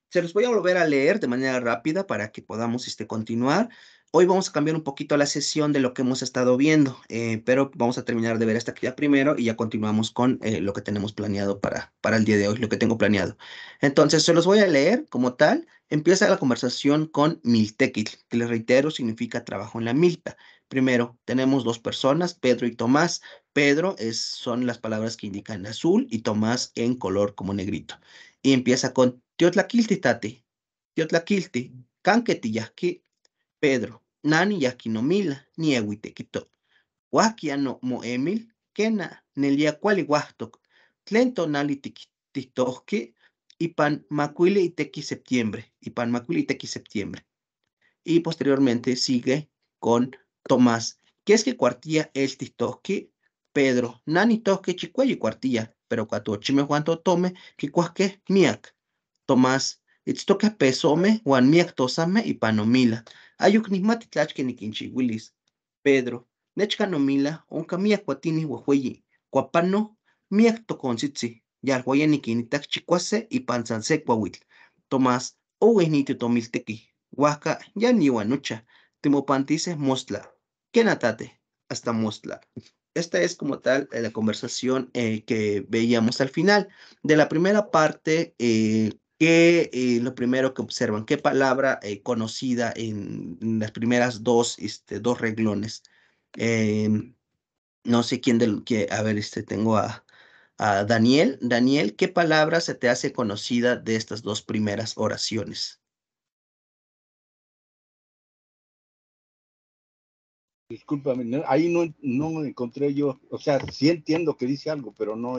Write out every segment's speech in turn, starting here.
Se los voy a volver a leer de manera rápida para que podamos continuar. Hoy vamos a cambiar un poquito la sesión de lo que hemos estado viendo, pero vamos a terminar de ver esta actividad primero y ya continuamos con lo que tenemos planeado para el día de hoy, lo que tengo planeado. Entonces, se los voy a leer como tal. Empieza la conversación con Miltequitl, que les reitero significa trabajo en la milpa. Primero, tenemos dos personas, Pedro y Tomás. Pedro son las palabras que indican azul y Tomás en color como negrito. Y empieza con Teotlaquilti tate, Teotlaquilti, canqueti yahki, Pedro, nani yahki no mila, ni ehuitequito. Huasquia no mo emil, kena, nelia cuali huastok, tlento nali titohki, ipan macuile iteki septiembre, ipan macuile iteki septiembre. Y posteriormente sigue con Tomás, que es que cuartilla el titohki, Pedro, nani tohki chicuelli cuartilla, pero cuando chime Juanto tome, que cuasque miak. Tomás, itztoque pesome, Juan miak tosame y panomila. Ayuk nismati tlachke nikinchiwilis. Pedro, nechka nomila, onka miak cuatini huehueyi. Cuapano, miak tocontzitzi. Yalhuaya nikinitak chicuase y panzanse cuahuitl. Tomás, owe niti tomilteki. Huasca, ya ni guanucha. Timopantices mostla. Kenatate, hasta mostla. Esta es como tal la conversación que veíamos al final. De la primera parte, lo primero que observan, qué palabra conocida en las primeras dos renglones. Em, no sé quién a ver, tengo a Daniel. Daniel, ¿qué palabra se te hace conocida de estas dos primeras oraciones? Discúlpame, ahí no encontré yo, o sea, sí entiendo que dice algo, pero no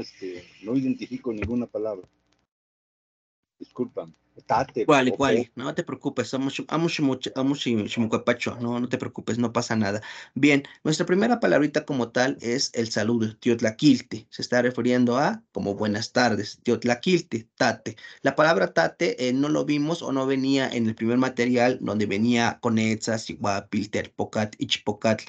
identifico ninguna palabra. Discúlpame. Tate, Cuál, no te preocupes, no te preocupes, no pasa nada. Bien, nuestra primera palabrita como tal es el saludo, Teotlaquilte, se está refiriendo a como buenas tardes, Teotlaquilte, tate. La palabra tate no lo vimos o no venía en el primer material donde venía Conetzas, Iguapil, Terpocat, Ichpocat,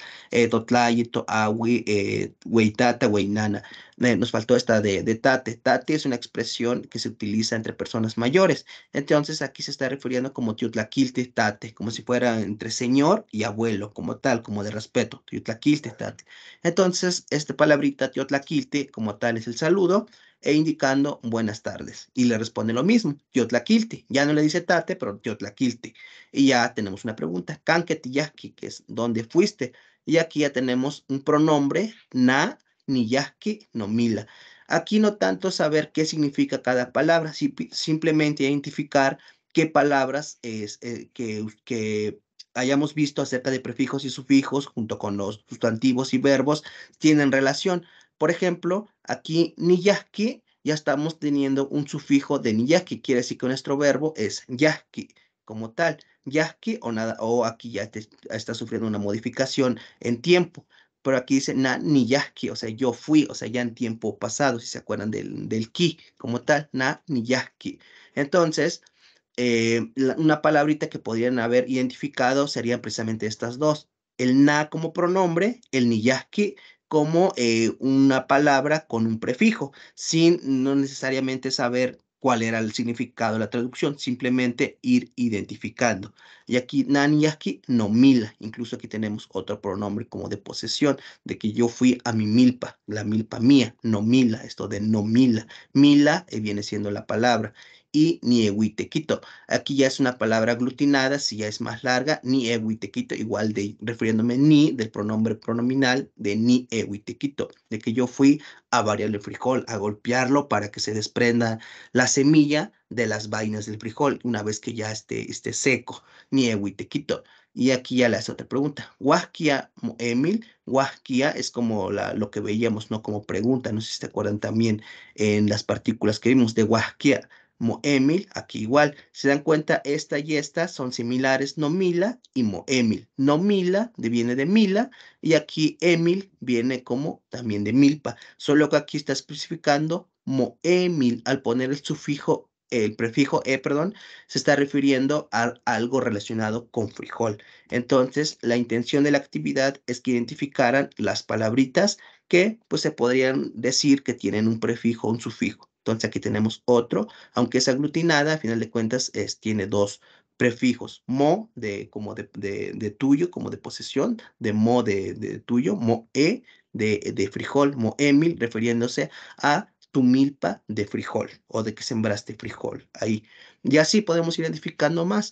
Totlayi, Toawi, Hueytata, Hueynana. Nos faltó esta de tate. Tate es una expresión que se utiliza entre personas mayores. Entonces aquí se está refiriendo como Tiutlaquilti tate, como si fuera entre señor y abuelo, como tal, como de respeto, Tiutlaquilti tate. Entonces, esta palabrita Tiotlaquilti como tal es el saludo e indicando buenas tardes. Y le responde lo mismo, Tiotlaquilti. Ya no le dice tate, pero Tiotlaquilti. Y ya tenemos una pregunta, Canquetiyaki, que es ¿dónde fuiste? Y aquí ya tenemos un pronombre, na, ni yaki, no mila. Aquí no tanto saber qué significa cada palabra, simplemente identificar qué palabras que hayamos visto acerca de prefijos y sufijos junto con los sustantivos y verbos tienen relación. Por ejemplo, aquí niyahki ya estamos teniendo un sufijo de niyahki, quiere decir que nuestro verbo es yahki como tal, yahki o nada, o aquí ya está sufriendo una modificación en tiempo, pero aquí dice na ni yahki, o sea, yo fui, o sea, ya en tiempo pasado, si se acuerdan del ki como tal, na ni yahki. Entonces, una palabrita que podrían haber identificado serían precisamente estas dos. El na como pronombre, el ni yahki como una palabra con un prefijo, sin no necesariamente saber cuál era el significado de la traducción, simplemente ir identificando. Y aquí nani yahki no mila, incluso aquí tenemos otro pronombre como de posesión, de que yo fui a mi milpa, la milpa mía, no mila, esto de no mila. Mila viene siendo la palabra. Y ni ehuitequito. Aquí ya es una palabra aglutinada, si ya es más larga, ni ehuitequito, igual de refiriéndome ni del pronombre pronominal de ni ehuitequito, de que yo fui a variar el frijol, a golpearlo para que se desprenda la semilla de las vainas del frijol, una vez que ya esté seco, ni ehuitequito. Y aquí ya le hace otra pregunta. Huasquia Emil, Huasquia es como lo que veíamos, ¿no? Como pregunta, no sé si te acuerdan también en las partículas que vimos de Huasquia. Moemil, aquí igual. Se dan cuenta, esta y esta son similares, nomila y moemil. Nomila viene de mila y aquí emil viene como también de milpa. Solo que aquí está especificando moemil al poner el sufijo, el prefijo perdón, se está refiriendo a algo relacionado con frijol. Entonces, la intención de la actividad es que identificaran las palabritas que pues se podrían decir que tienen un prefijo o un sufijo Entonces aquí tenemos otro, aunque es aglutinada, a final de cuentas tiene dos prefijos, mo como de tuyo, como de posesión, de mo de tuyo, mo de frijol, mo Emil, refiriéndose a tu milpa de frijol o de que sembraste frijol ahí. Y así podemos ir identificando más.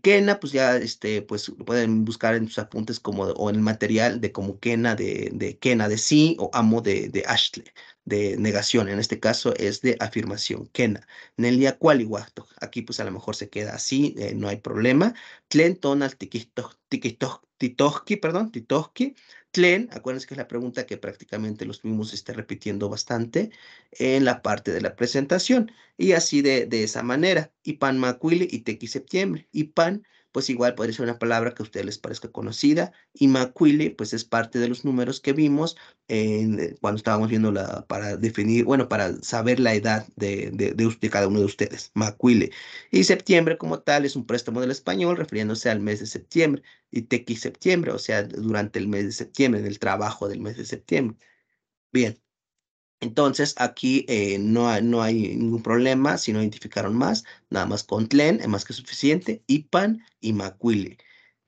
Quena, pues ya pues lo pueden buscar en sus apuntes como, o en el material de como quena de quena de sí o amo de Ashley, de negación. En este caso es de afirmación, quena. Nelia cualihuacto. Aquí pues a lo mejor se queda así, no hay problema. Tlen tonal titoski, perdón, titoski. Tlen, acuérdense que es la pregunta que prácticamente lo estuvimos repitiendo bastante en la parte de la presentación. Y así de esa manera. Y pan macuili y tequi septiembre. Y pan, pues igual podría ser una palabra que a ustedes les parezca conocida. Y macuili, pues es parte de los números que vimos cuando estábamos viendo para definir, bueno, para saber la edad de cada uno de ustedes. Macuili. Y septiembre como tal es un préstamo del español refiriéndose al mes de septiembre. Y tequi septiembre, o sea, durante el mes de septiembre, en el trabajo del mes de septiembre. Bien. Entonces, aquí no hay ningún problema si no identificaron más, nada más con tlen es más que suficiente, y pan y macuile,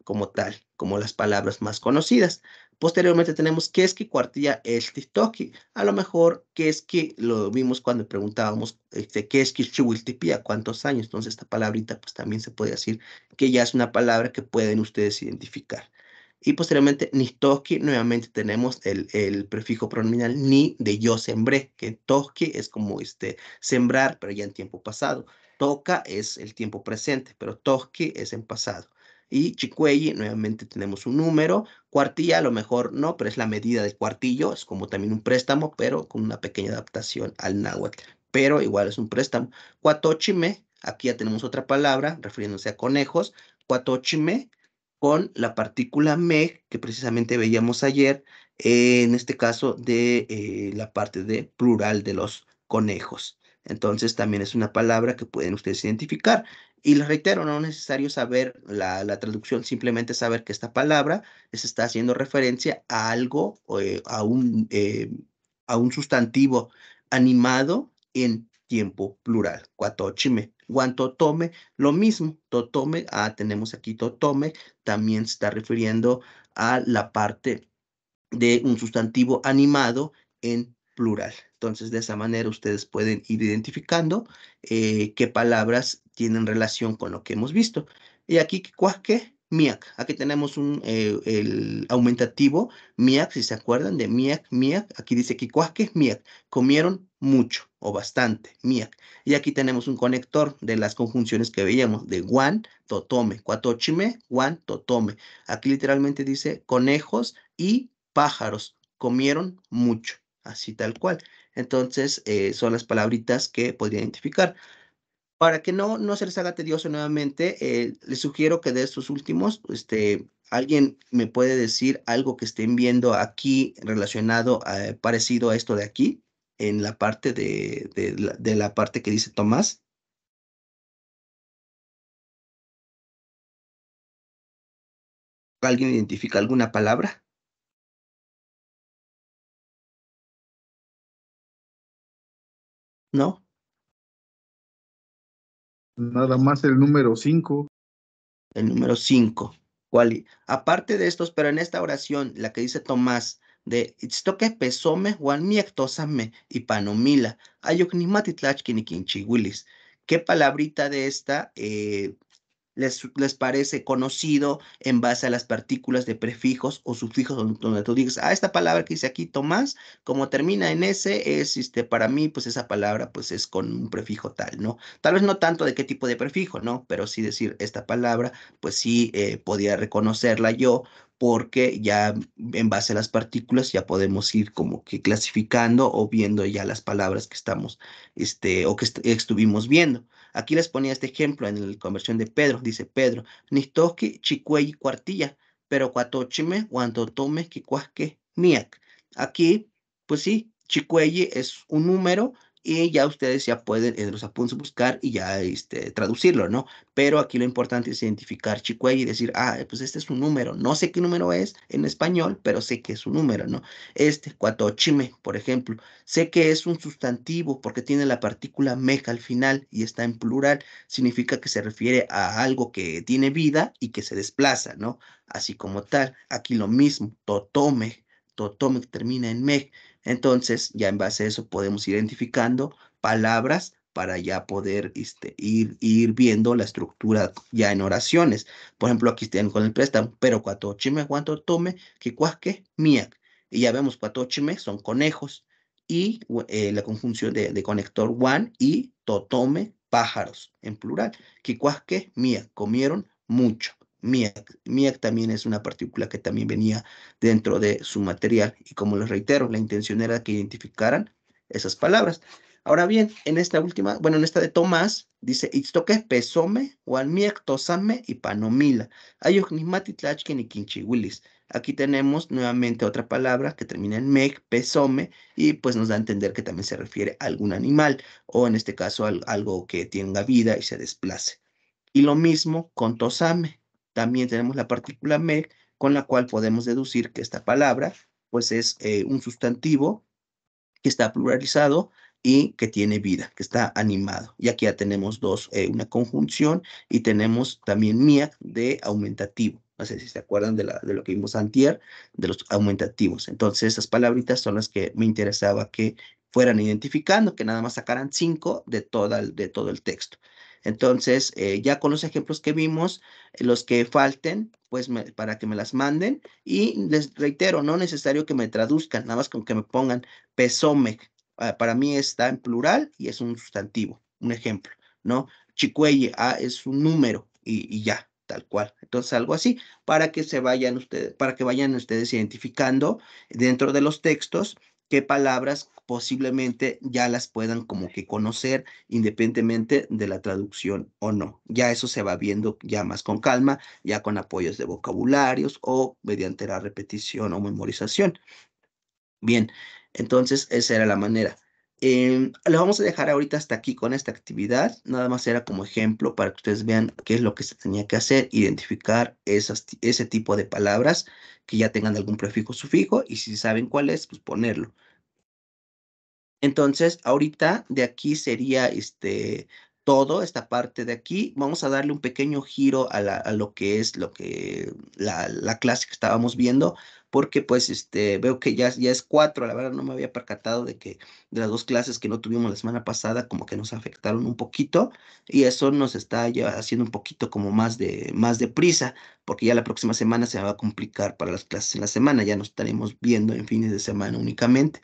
como tal, como las palabras más conocidas. Posteriormente tenemos keski, cuartilla, eltitoki. A lo mejor keski lo vimos cuando preguntábamos keski, chihuiltipía, ¿cuántos años? Entonces, esta palabrita pues también se puede decir que ya es una palabra que pueden ustedes identificar. Y posteriormente, nistoski, nuevamente tenemos el prefijo pronominal ni de yo sembré, que toski es como sembrar, pero ya en tiempo pasado. Toca es el tiempo presente, pero toski es en pasado. Y chicuelli, nuevamente tenemos un número. Cuartilla, a lo mejor no, pero es la medida del cuartillo, es como también un préstamo, pero con una pequeña adaptación al náhuatl. Pero igual es un préstamo. Cuatochime, aquí ya tenemos otra palabra refiriéndose a conejos. Cuatochime con la partícula me, que precisamente veíamos ayer, en este caso de la parte de plural de los conejos. Entonces también es una palabra que pueden ustedes identificar. Y les reitero, no es necesario saber la traducción, simplemente saber que esta palabra les está haciendo referencia a algo, a un sustantivo animado en tiempo plural. Cuatochime. Guantotome, lo mismo. Totome, tenemos aquí totome, también se está refiriendo a la parte de un sustantivo animado en plural. Entonces, de esa manera ustedes pueden ir identificando qué palabras tienen relación con lo que hemos visto. Y aquí, cuasque, miak. Aquí tenemos el aumentativo miak, si se acuerdan de miak, miak. Aquí dice que cuasque, miak. Comieron mucho o bastante, miak. Y aquí tenemos un conector de las conjunciones que veíamos de guan, totome, cuatochime, guan, totome. Aquí literalmente dice conejos y pájaros comieron mucho, así tal cual. Entonces, son las palabritas que podría identificar. Para que no se les haga tedioso nuevamente, les sugiero que de estos últimos, alguien me puede decir algo que estén viendo aquí relacionado, parecido a esto de aquí, en la parte de la parte que dice Tomás. ¿Alguien identifica alguna palabra? ¿No? Nada más el número 5. El número 5. ¿Cuál? Aparte de estos, pero en esta oración, la que dice Tomás, de Itztoque pesome Juan miectosame y panomila, ayoknimatitlachkiniquinchihuilis. ¿Qué palabrita de esta les parece conocido en base a las partículas de prefijos o sufijos donde tú digas, esta palabra que dice aquí Tomás, como termina en S, para mí, pues esa palabra pues es con un prefijo tal, ¿no? Tal vez no tanto de qué tipo de prefijo, ¿no? Pero sí decir esta palabra, pues sí podía reconocerla yo porque ya en base a las partículas ya podemos ir como que clasificando o viendo ya las palabras que estamos, o que estuvimos viendo. Aquí les ponía este ejemplo en la conversión de Pedro. Dice Pedro, Nistoski chicuey cuartilla, pero cuatochime cuando tome que cuasque miak. Aquí, pues sí, chicuey es un número y ya ustedes ya pueden en los apuntes buscar y ya traducirlo, ¿no? Pero aquí lo importante es identificar chicuey y decir, pues este es un número. No sé qué número es en español, pero sé que es un número, ¿no? Cuatochime, por ejemplo. Sé que es un sustantivo porque tiene la partícula meja al final y está en plural. Significa que se refiere a algo que tiene vida y que se desplaza, ¿no? Así como tal. Aquí lo mismo, totome. Totome que termina en meg. Entonces, ya en base a eso podemos ir identificando palabras para ya poder ir viendo la estructura ya en oraciones. Por ejemplo, aquí están con el préstamo, pero cuatochime, cuanto tome, que cuasque, miak. Y ya vemos cuatochime son conejos y la conjunción de conector one y totome, pájaros, en plural. Que cuasque, miak, comieron mucho. Miak. Miak también es una partícula que también venía dentro de su material. Y como les reitero, la intención era que identificaran esas palabras. Ahora bien, en esta última, bueno, en esta de Tomás, dice, Itztoque pesome, walmiek tosame y panomila. Ayuhnimatitlachken y quinchihuilis. Aquí tenemos nuevamente otra palabra que termina en meg, pesome, y pues nos da a entender que también se refiere a algún animal, o en este caso algo que tenga vida y se desplace. Y lo mismo con tosame. También tenemos la partícula meg, con la cual podemos deducir que esta palabra, pues es un sustantivo que está pluralizado y que tiene vida, que está animado. Y aquí ya tenemos una conjunción y tenemos también mía de aumentativo. No sé si se acuerdan de lo que vimos antier, de los aumentativos. Entonces, esas palabritas son las que me interesaba que fueran identificando, que nada más sacaran 5 de todo el texto. Entonces, ya con los ejemplos que vimos, los que falten, pues para que me las manden. Y les reitero, no es necesario que me traduzcan, nada más con que me pongan pesome. Para mí está en plural y es un sustantivo, un ejemplo, ¿no? Chicueye, es un número y ya, tal cual. Entonces, algo así, para que vayan ustedes identificando dentro de los textos qué palabras posiblemente ya las puedan como que conocer independientemente de la traducción o no. Ya eso se va viendo ya más con calma, ya con apoyos de vocabularios o mediante la repetición o memorización. Bien, entonces esa era la manera. Lo vamos a dejar ahorita hasta aquí con esta actividad. Nada más era como ejemplo para que ustedes vean qué es lo que se tenía que hacer, identificar ese tipo de palabras que ya tengan algún prefijo o sufijo y si saben cuál es, pues ponerlo. Entonces, ahorita de aquí sería todo, esta parte de aquí. Vamos a darle un pequeño giro a lo que es la clase que estábamos viendo, porque pues veo que ya es 4. La verdad no me había percatado de las 2 clases que no tuvimos la semana pasada, como que nos afectaron un poquito, y eso nos está ya haciendo un poquito como más de prisa, porque ya la próxima semana se va a complicar para las clases en la semana, ya nos estaremos viendo en fines de semana únicamente.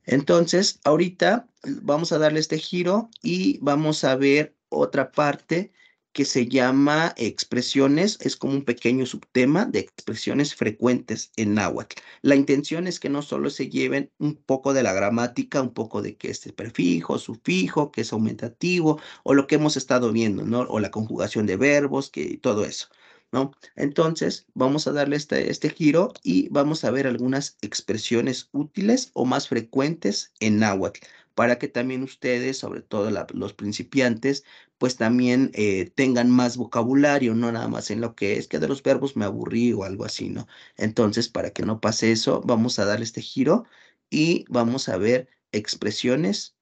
Entonces, ahorita vamos a darle este giro y vamos a ver otra parte que se llama expresiones. Es como un pequeño subtema de expresiones frecuentes en náhuatl. La intención es que no solo se lleven un poco de la gramática, un poco de que este prefijo, sufijo, que es aumentativo, o lo que hemos estado viendo, ¿no? O la conjugación de verbos, que todo eso, ¿no? Entonces, vamos a darle este giro y vamos a ver algunas expresiones útiles o más frecuentes en náhuatl, para que también ustedes, sobre todo los principiantes, pues también tengan más vocabulario, no nada más en lo que es que de los verbos me aburrí o algo así, ¿no? Entonces, para que no pase eso, vamos a darle este giro y vamos a ver expresiones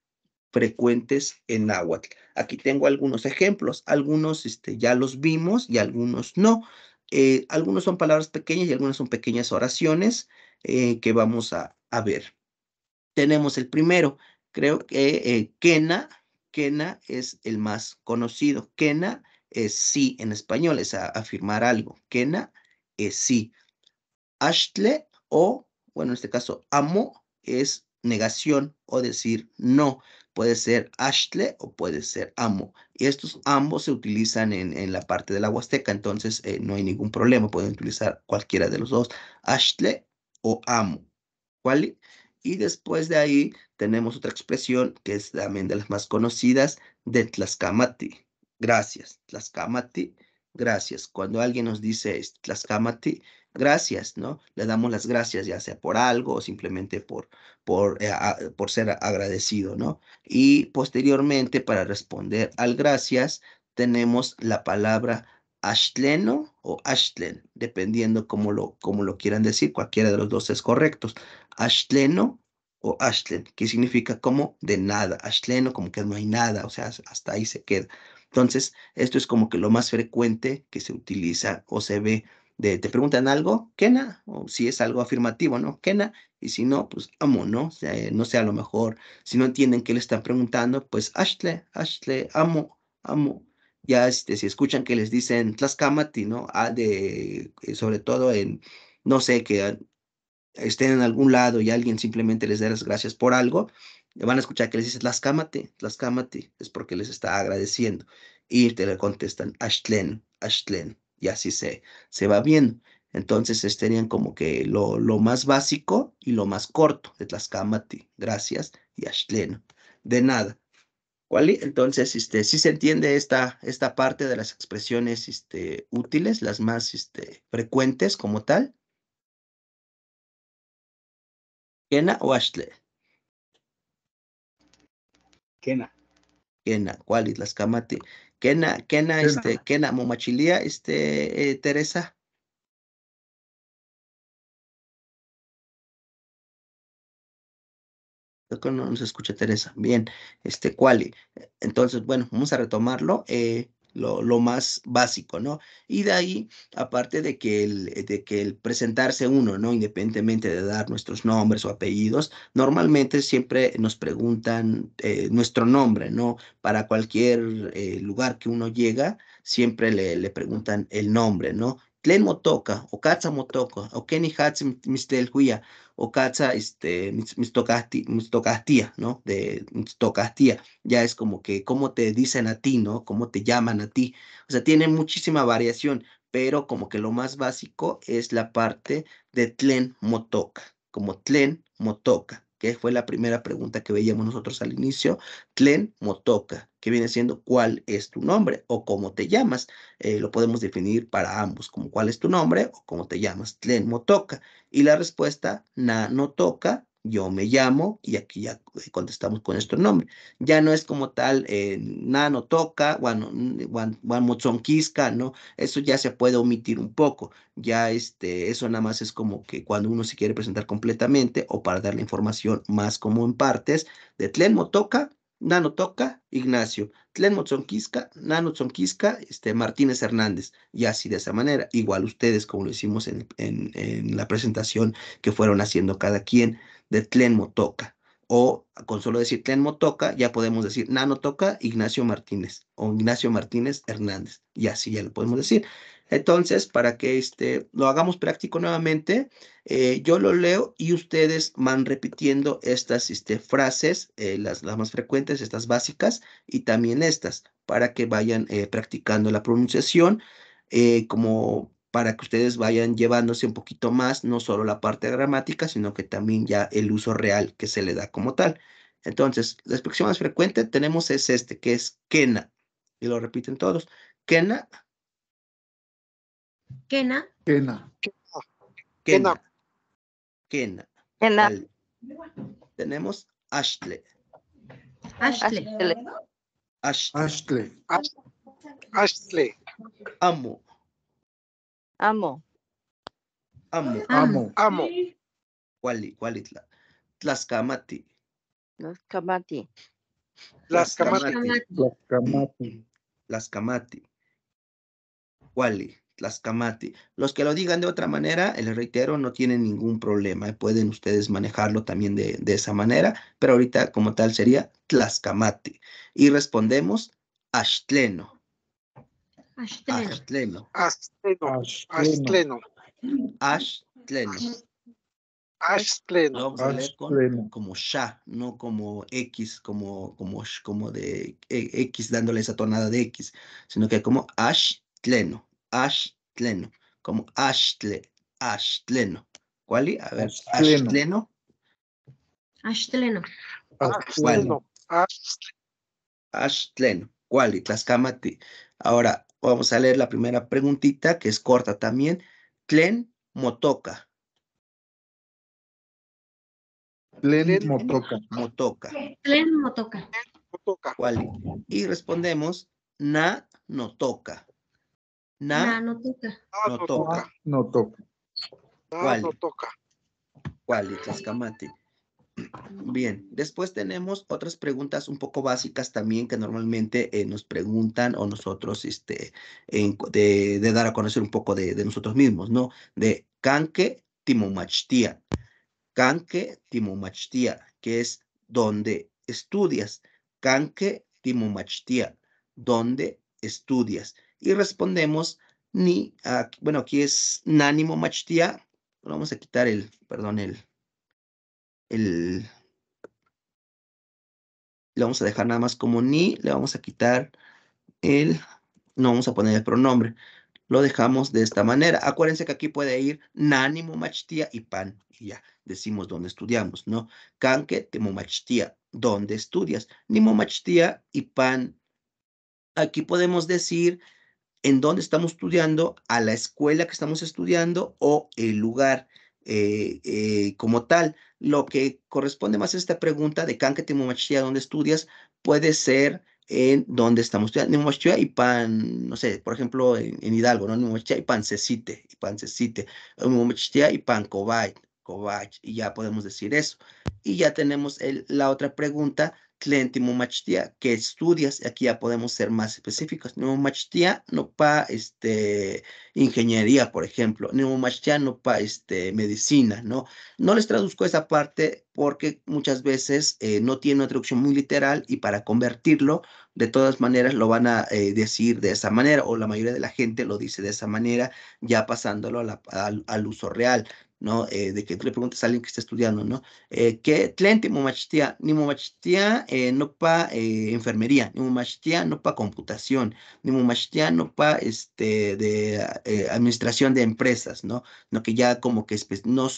frecuentes en náhuatl. Aquí tengo algunos ejemplos, algunos ya los vimos y algunos no. Algunos son palabras pequeñas y algunas son pequeñas oraciones que vamos a ver. Tenemos el primero, creo que Kena es el más conocido. Kena es sí en español, es afirmar algo. Kena es sí. Ashtle bueno, en este caso, amo es negación o decir no. Puede ser ashtle o puede ser amo. Y estos ambos se utilizan en la parte de la Huasteca, entonces no hay ningún problema. Pueden utilizar cualquiera de los dos, ashtle o amo. ¿Vale? Y después de ahí tenemos otra expresión que es también de las más conocidas, de Tlaxcamati. Gracias, Tlaxcamati, gracias. Cuando alguien nos dice Tlaxcamati, gracias, ¿no? Le damos las gracias ya sea por algo o simplemente por ser agradecido, ¿no? Y posteriormente, para responder al gracias, tenemos la palabra ashtleno o ashtlen, dependiendo cómo lo quieran decir, cualquiera de los dos es correcto. Ashtleno o ashtlen, que significa como de nada, ashtleno como que no hay nada, o sea, hasta ahí se queda. Entonces, esto es como que lo más frecuente que se utiliza o se ve te preguntan algo, Kena, o si es algo afirmativo, ¿no? Kena, y si no, pues amo, ¿no? O sea, no sé, a lo mejor, si no entienden qué le están preguntando, pues Ashle, amo, amo. Ya, si escuchan que les dicen Tlaxcamati, ¿no? Sobre todo no sé, estén en algún lado y alguien simplemente les dé las gracias por algo, van a escuchar que les dice Tlaxcamati, Tlaxcamati, es porque les está agradeciendo. Y te le contestan Ashtlen, Ashtlen, y así se va viendo. Entonces, serían como que lo más básico y lo más corto de Tlaxcamati, gracias, y Ashtlen, de nada. ¿Cuál? Entonces, sí se entiende esta parte de las expresiones útiles, las más frecuentes como tal. Kena o Ashle. Kena. Kena, ¿cuál? Las Camati. Kena, Kena, Momachilia, Teresa. Creo que no se escucha Teresa. Bien, ¿cuál? Entonces, bueno, vamos a retomarlo, lo más básico, ¿no? Y de ahí, aparte de que el presentarse uno, ¿no? Independientemente de dar nuestros nombres o apellidos, normalmente siempre nos preguntan nuestro nombre, ¿no? Para cualquier lugar que uno llega, siempre le preguntan el nombre, ¿no? Tlen motoka, o katsa motoka, o keni hatz mistel huya, o katsa, mistocastía, ¿no? De mistocastía, ya es como que cómo te dicen a ti, ¿no? Cómo te llaman a ti. O sea, tiene muchísima variación, pero como que lo más básico es la parte de tlen motoka, como tlen motoka, que fue la primera pregunta que veíamos nosotros al inicio, tlen motoka, que viene siendo cuál es tu nombre o cómo te llamas. Lo podemos definir para ambos, como cuál es tu nombre o cómo te llamas, tlen motoka. Y la respuesta, na no toca, yo me llamo, y aquí ya contestamos con nuestro nombre. Ya no es como tal, na no toca, Juan Motzonquisca, ¿no? Eso ya se puede omitir un poco. Ya eso nada más es como que cuando uno se quiere presentar completamente o para dar la información más como en partes, de Tlen Motoca, Nano Toca, Ignacio. Tlen Motzonquisca, Nano Tzonquisca, Martínez Hernández. Y así de esa manera. Igual ustedes, como lo hicimos en la presentación que fueron haciendo cada quien de Tlen Motoca. O con solo decir Tlen Motoca, ya podemos decir Nano Toca, Ignacio Martínez o Ignacio Martínez Hernández. Y así ya lo podemos decir. Entonces, para que lo hagamos práctico nuevamente, yo lo leo y ustedes van repitiendo estas frases, las más frecuentes, estas básicas, y también estas, para que vayan practicando la pronunciación, como para que ustedes vayan llevándose un poquito más, no solo la parte gramática, sino que también ya el uso real que se le da como tal. Entonces, la expresión más frecuente tenemos es que es Kena, y lo repiten todos. Kena, Kena. Kena. Kena, Kena. Kena. Vale. Tenemos Ashle. Ashley. Ashle. Ashley. Amo. Amo. Amo. Amo. Amo. Cualitla. Tlaxcamati. Tlaxcamati. Tlaxcamati. Tlaxcamati. Tlaxcamati. Cuali. Tlaxcamati. Los que lo digan de otra manera, les reitero, no tienen ningún problema. Pueden ustedes manejarlo también de esa manera, pero ahorita como tal sería Tlaxcamati. Y respondemos Ashtleno. Ashleno. Ashtleno. Ashtleno. Ashtleno. Lo vamos a leer como sha, no como X, como de X dándole esa tonada de X, sino que como Ashtleno, Ashtleno, como Ashtleno. ¿Cuál? A ver, Ashtleno. Ashleno. ¿Cuál? Ashtleno. ¿Cuál? Tlaxcamati. Ahora vamos a leer la primera preguntita, que es corta también. Tlen motoca. Tlen motoka. Motoca. Tlen motoka. ¿Cuál? Y respondemos, na no toca. Na Na no toca. no toca. No toca. ¿Cuál? ¿Cuál? Tlaxcamati. Bien, después tenemos otras preguntas un poco básicas también que normalmente nos preguntan o nosotros de dar a conocer un poco de nosotros mismos, ¿no? De canque timomachtia. Canque timomachtia, que es donde estudias. Canque timomachtia, donde estudias. Y respondemos ni, bueno, aquí es nánimo machtia. Vamos a quitar le vamos a dejar nada más como ni, le vamos a quitar no vamos a poner el pronombre, lo dejamos de esta manera. Acuérdense que aquí puede ir nánimo machtia y pan, y ya, decimos dónde estudiamos, ¿no? Canque temomachtia, ¿dónde estudias? Nimo machtia y pan. Aquí podemos decir en dónde estamos estudiando, a la escuela que estamos estudiando o el lugar como tal. Lo que corresponde más a esta pregunta de Canque Timomachía, ¿dónde estudias? Puede ser en dónde estamos estudiando. Timomachía y pan, no sé, por ejemplo, en Hidalgo, ¿no? Timomachía y pancecite, Timomachía y pan cobay, y ya podemos decir eso. Y ya tenemos la otra pregunta, Tlen timomachtia, ¿qué estudias? Aquí ya podemos ser más específicos. Timomachtia no pa ingeniería, por ejemplo. Timomachtia no pa medicina, ¿no? No les traduzco esa parte porque muchas veces no tiene una traducción muy literal y para convertirlo, de todas maneras lo van a decir de esa manera o la mayoría de la gente lo dice de esa manera, ya pasándolo al uso real, ¿no? De que tú le preguntes a alguien que está estudiando, ¿no? Que tlen timomachtia no pa enfermería, nimomachtia no pa computación, nimomachtia no pa de administración de empresas, ¿no? No que ya como que no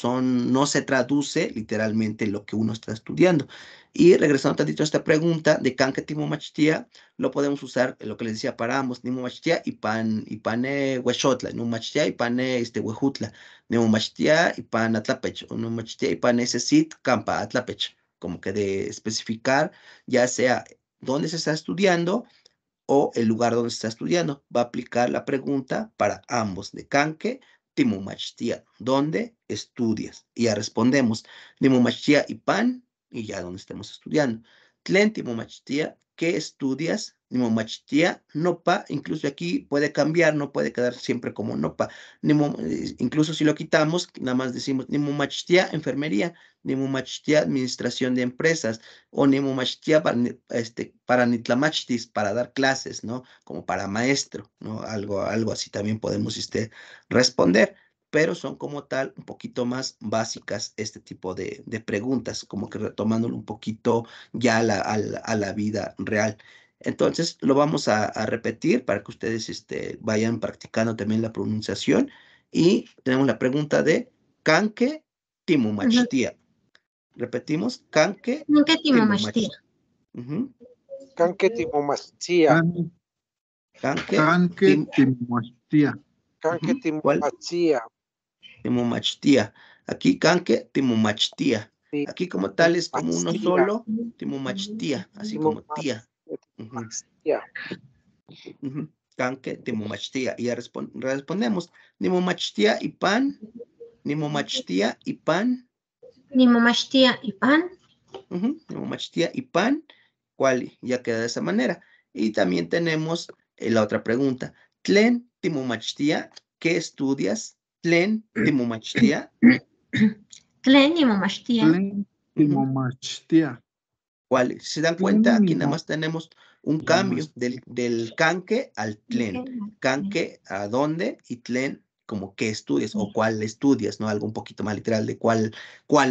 se traduce literalmente lo que uno está estudiando. Y regresando tantito a esta pregunta de canque timomachtia, lo podemos usar lo que les decía para ambos, nimomachtia y pane huexotla, nimomachtia y pane huejutla. Neumachtia y pan atlapech, o neumachtia y pan sit campa atlapech, como que de especificar ya sea dónde se está estudiando o el lugar donde se está estudiando. Va a aplicar la pregunta para ambos, de canque, timumachtia, ¿dónde estudias? Y ya respondemos, timumachtia y pan, y ya donde estemos estudiando. Tlen timumachtia, ¿qué estudias? Nimomachtia, nopa, incluso aquí puede cambiar, no puede quedar siempre como nopa. Incluso si lo quitamos, nada más decimos nimomachtia, enfermería, nimomachtia, administración de empresas, o nimomachtia para nitlamachtis, para dar clases, ¿no? Como para maestro, ¿no? Algo así también podemos responder, pero son como tal un poquito más básicas este tipo de preguntas, como que retomándolo un poquito ya a la vida real. Entonces, lo vamos a repetir para que ustedes vayan practicando también la pronunciación. Y tenemos la pregunta de canque timumachtia. Repetimos, canque Nunca timomachtia. Canque timomachtia. Canque timomachtia. Canque timomachtia. Timomachtia. Aquí canque timomachtia. Aquí como tal es como uno solo, timomachtia, así como tía. Canque timomachtia. Y ya respondemos, nimomachtia y pan, nimomachtia y pan. Nimomachtia y pan. Nimomachtia y pan, ¿cuál? Ya queda de esa manera. Y también tenemos la otra pregunta. Tlen timomachtia, ¿qué estudias? Tlen timomachtia. Tlen timomachtia. Tlen timomachtia. ¿Cuál? Si se dan cuenta, aquí nada más tenemos un cambio del canque al tlen. Canque a dónde y tlen como qué estudias o cuál estudias, ¿no? Algo un poquito más literal de cuál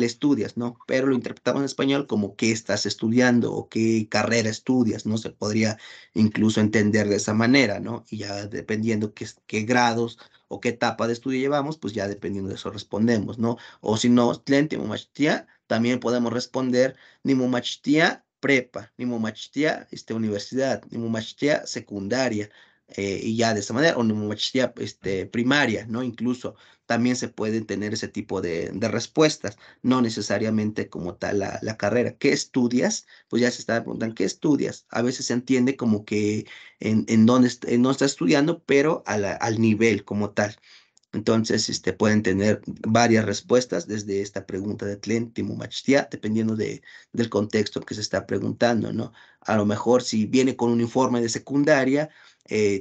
estudias, ¿no? Pero lo interpretamos en español como qué estás estudiando o qué carrera estudias, ¿no? Se podría incluso entender de esa manera, ¿no? Y ya dependiendo qué grados o qué etapa de estudio llevamos, pues ya dependiendo de eso respondemos, ¿no? O si no, tlen timomachtia, también podemos responder nimomachtia prepa, nimomachtia universidad, nimomachtia secundaria, y ya de esa manera, o Nimomachtia primaria, ¿no? Incluso también se pueden tener ese tipo de respuestas, no necesariamente como tal la carrera. ¿Qué estudias? Pues ya se está preguntando, ¿qué estudias? A veces se entiende como que en dónde está estudiando, pero al nivel como tal. Entonces, pueden tener varias respuestas desde esta pregunta de Tlen Timumachtia, dependiendo del contexto que se está preguntando, ¿no? A lo mejor si viene con un informe de secundaria,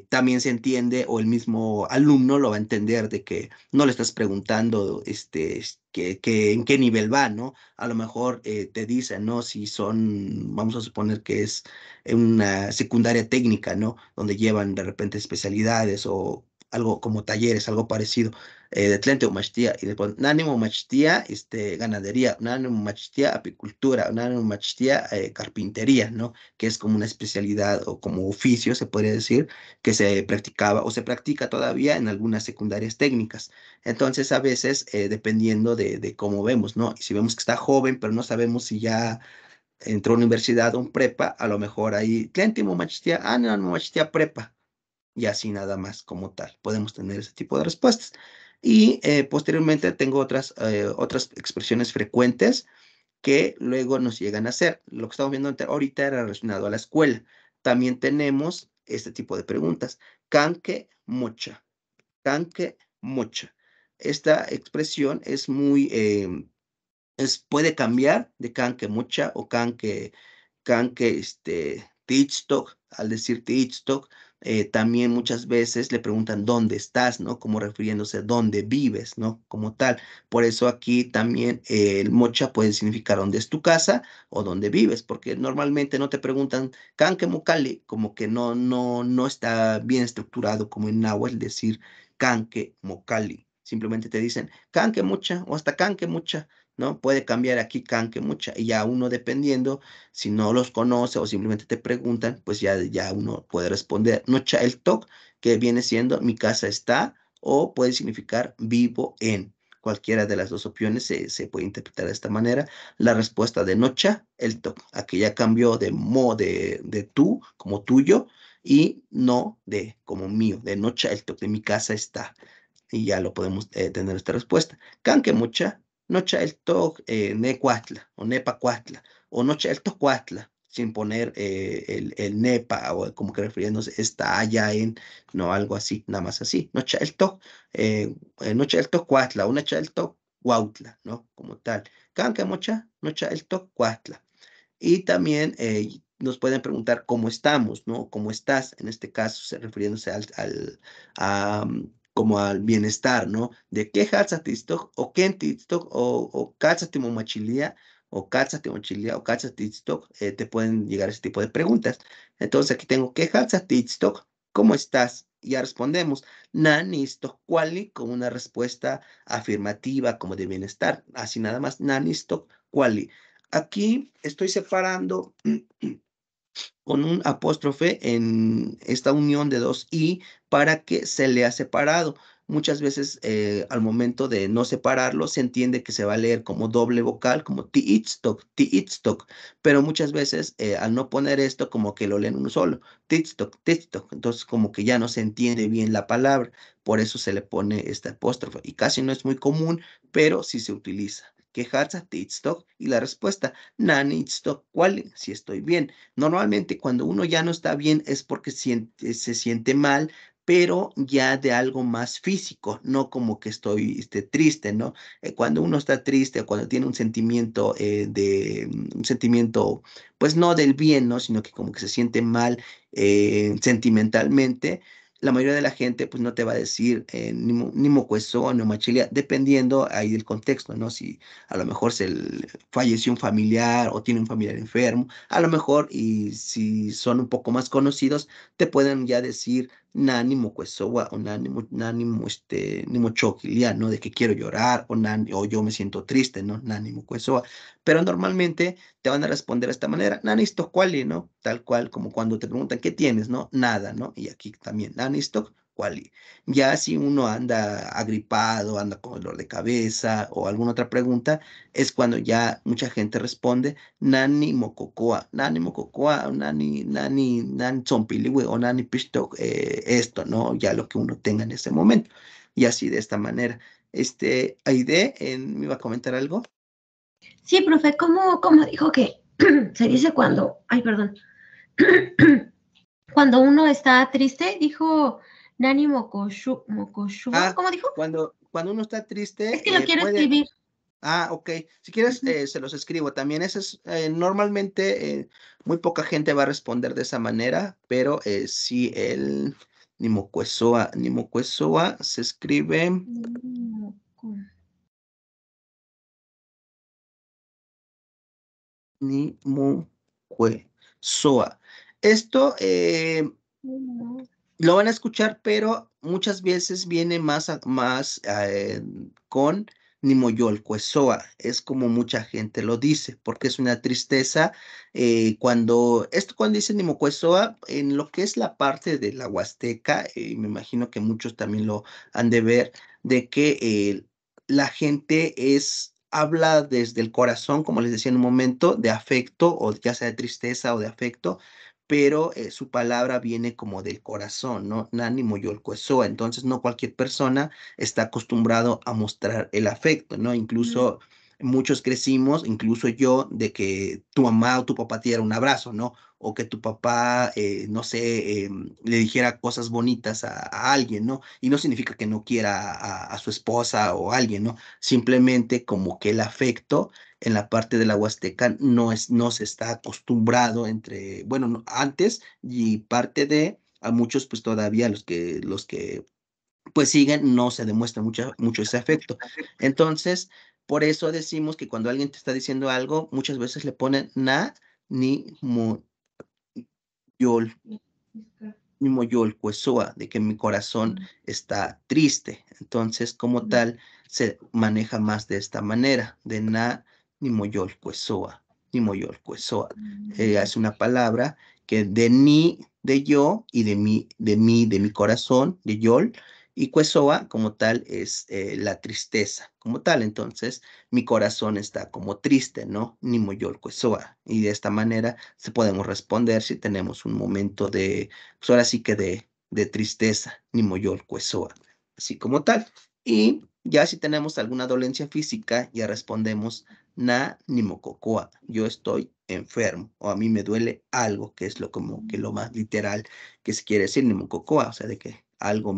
también se entiende, o el mismo alumno lo va a entender de que no le estás preguntando, en qué nivel va, ¿no? A lo mejor te dicen, ¿no? Si son, vamos a suponer que es una secundaria técnica, ¿no? Donde llevan de repente especialidades o algo como talleres, algo parecido, de Tlente Umachtia, y después Nani Umachtia, ganadería, Nani Umachtia, apicultura, Nani Umachtia, carpintería, ¿no? Que es como una especialidad o como oficio, se podría decir, que se practicaba o se practica todavía en algunas secundarias técnicas. Entonces, a veces, dependiendo de cómo vemos, ¿no? Y si vemos que está joven, pero no sabemos si ya entró a una universidad o un prepa, a lo mejor ahí, Tlente Umachtia, no, Umachtia prepa, y así nada más como tal. Podemos tener ese tipo de respuestas. Y posteriormente tengo otras expresiones frecuentes que luego nos llegan a hacer. Lo que estamos viendo ahorita era relacionado a la escuela. También tenemos este tipo de preguntas. Canque mucha. Canque mucha. Esta expresión es puede cambiar de canque mucha o canque Tichtok, al decir Tichtok, también muchas veces le preguntan dónde estás, ¿no? Como refiriéndose a dónde vives, ¿no? Como tal. Por eso aquí también el mocha puede significar dónde es tu casa o dónde vives, porque normalmente no te preguntan canque mocali, como que no está bien estructurado como en náhuatl decir canque mocali. Simplemente te dicen canque mucha o hasta canque mucha, ¿no? Puede cambiar aquí canque mucha y ya uno dependiendo si no los conoce o simplemente te preguntan, pues ya uno puede responder Nocha el Tok, que viene siendo mi casa está, o puede significar vivo en. Cualquiera de las dos opciones se puede interpretar de esta manera. La respuesta de Nocha el Tok, aquí ya cambió de de tú, como tuyo, y no de como mío, de Nocha el Tok, de mi casa está. Y ya lo podemos tener esta respuesta. Canque mucha, nocha el tok necuatla o nepa cuatla o nocha el tocuatla, sin poner el nepa o como que refiriéndose está allá en, no algo así, nada más así. Nocha el tok, nocha el tocuatla o nocha el tok huautla, ¿no? Como tal. Canque mucha, nocha el tok cuatla. Y también nos pueden preguntar cómo estamos, ¿no? ¿Cómo estás? En este caso, refiriéndose como al bienestar, ¿no? De qué hatzatistok o qué tistok o mochilia o mochilia o tistok, te pueden llegar ese tipo de preguntas. Entonces aquí tengo qué tistok, ¿cómo estás? Y ya respondemos, nanistok cuali, como una respuesta afirmativa, como de bienestar. Así nada más, nanistok cuali. Aquí estoy separando con un apóstrofe en esta unión de dos i para que se lea separado. Muchas veces al momento de no separarlo se entiende que se va a leer como doble vocal, como tiitztok, pero muchas veces al no poner esto como que lo leen uno solo, tiitztok, tiitztok, entonces como que ya no se entiende bien la palabra, por eso se le pone este apóstrofe y casi no es muy común, pero sí se utiliza. ¿Qué hatza tiitztok? Y la respuesta, nanitztok, ¿cuál? Si estoy bien. Normalmente cuando uno ya no está bien es porque se siente mal, pero ya de algo más físico, no como que estoy triste, ¿no? Cuando uno está triste o cuando tiene un sentimiento un sentimiento, pues no del bien, ¿no? Sino que como que se siente mal sentimentalmente. La mayoría de la gente pues no te va a decir ni mocuesón, ni machilia, dependiendo ahí del contexto, ¿no? Si a lo mejor falleció un familiar o tiene un familiar enfermo, a lo mejor, y si son un poco más conocidos, te pueden ya decir nani mocuesowa o nani ni mochoquilia, ¿no? De que quiero llorar o yo me siento triste, ¿no? Nani mocuesowa. Pero normalmente te van a responder de esta manera, nani cuali, ¿no? Tal cual como cuando te preguntan, ¿qué tienes, no? Nada, ¿no? Y aquí también, nani cuali. Ya si uno anda agripado, anda con dolor de cabeza o alguna otra pregunta, es cuando ya mucha gente responde nani mococoa, nani zompiliwe o nani pisto, esto, ¿no? Ya lo que uno tenga en ese momento. Y así de esta manera. Aide, ¿me iba a comentar algo? Sí, profe, ¿cómo dijo que se dice cuando, ay, perdón, cuando uno está triste? Dijo Nani Mokoshu, ¿cómo dijo? Cuando uno está triste, Es que lo quiero escribir. Ok. Si quieres, se los escribo también. Eso es, normalmente, muy poca gente va a responder de esa manera, pero sí, el Nimocuesoa se escribe Nimocuesoa. Esto, lo van a escuchar, pero muchas veces viene más con Nimoyolcuesoa. Es como mucha gente lo dice, porque es una tristeza. Cuando dice Nimocuesoa, en lo que es la parte de la Huasteca, me imagino que muchos también lo han de ver, de que la gente habla desde el corazón, como les decía en un momento, de afecto, o ya sea de tristeza o de afecto, pero su palabra viene como del corazón, ¿no? Nani moyolcuesoa. Entonces, no cualquier persona está acostumbrado a mostrar el afecto, ¿no? Incluso muchos crecimos, incluso yo, de que tu mamá o tu papá te diera un abrazo, ¿no? O que tu papá, no sé, le dijera cosas bonitas a alguien, ¿no? Y no significa que no quiera a su esposa o a alguien, ¿no? Simplemente como que el afecto en la parte de la Huasteca no se está acostumbrado bueno, antes, y parte de a muchos, pues todavía los que pues siguen, no se demuestra mucho ese afecto. Entonces, por eso decimos que cuando alguien te está diciendo algo, muchas veces le ponen ni mo yol, ni moyol cuesoa, de que mi corazón está triste. Entonces, como tal, se maneja más de esta manera, de ni moyol cuesoa, ni moyol cuesoa. Es una palabra que de yo, y de mi corazón, de yol, y cuesoa como tal es la tristeza, como tal. Entonces, mi corazón está como triste, ¿no? Ni moyol cuesoa. Y de esta manera se podemos responder si tenemos un momento pues ahora sí que de tristeza, ni moyol cuesoa, así como tal. Y ya si tenemos alguna dolencia física, ya respondemos ni mococoa, yo estoy enfermo, o a mí me duele algo, que es como que lo más literal que se quiere decir, ni mococoa, o sea, de que algo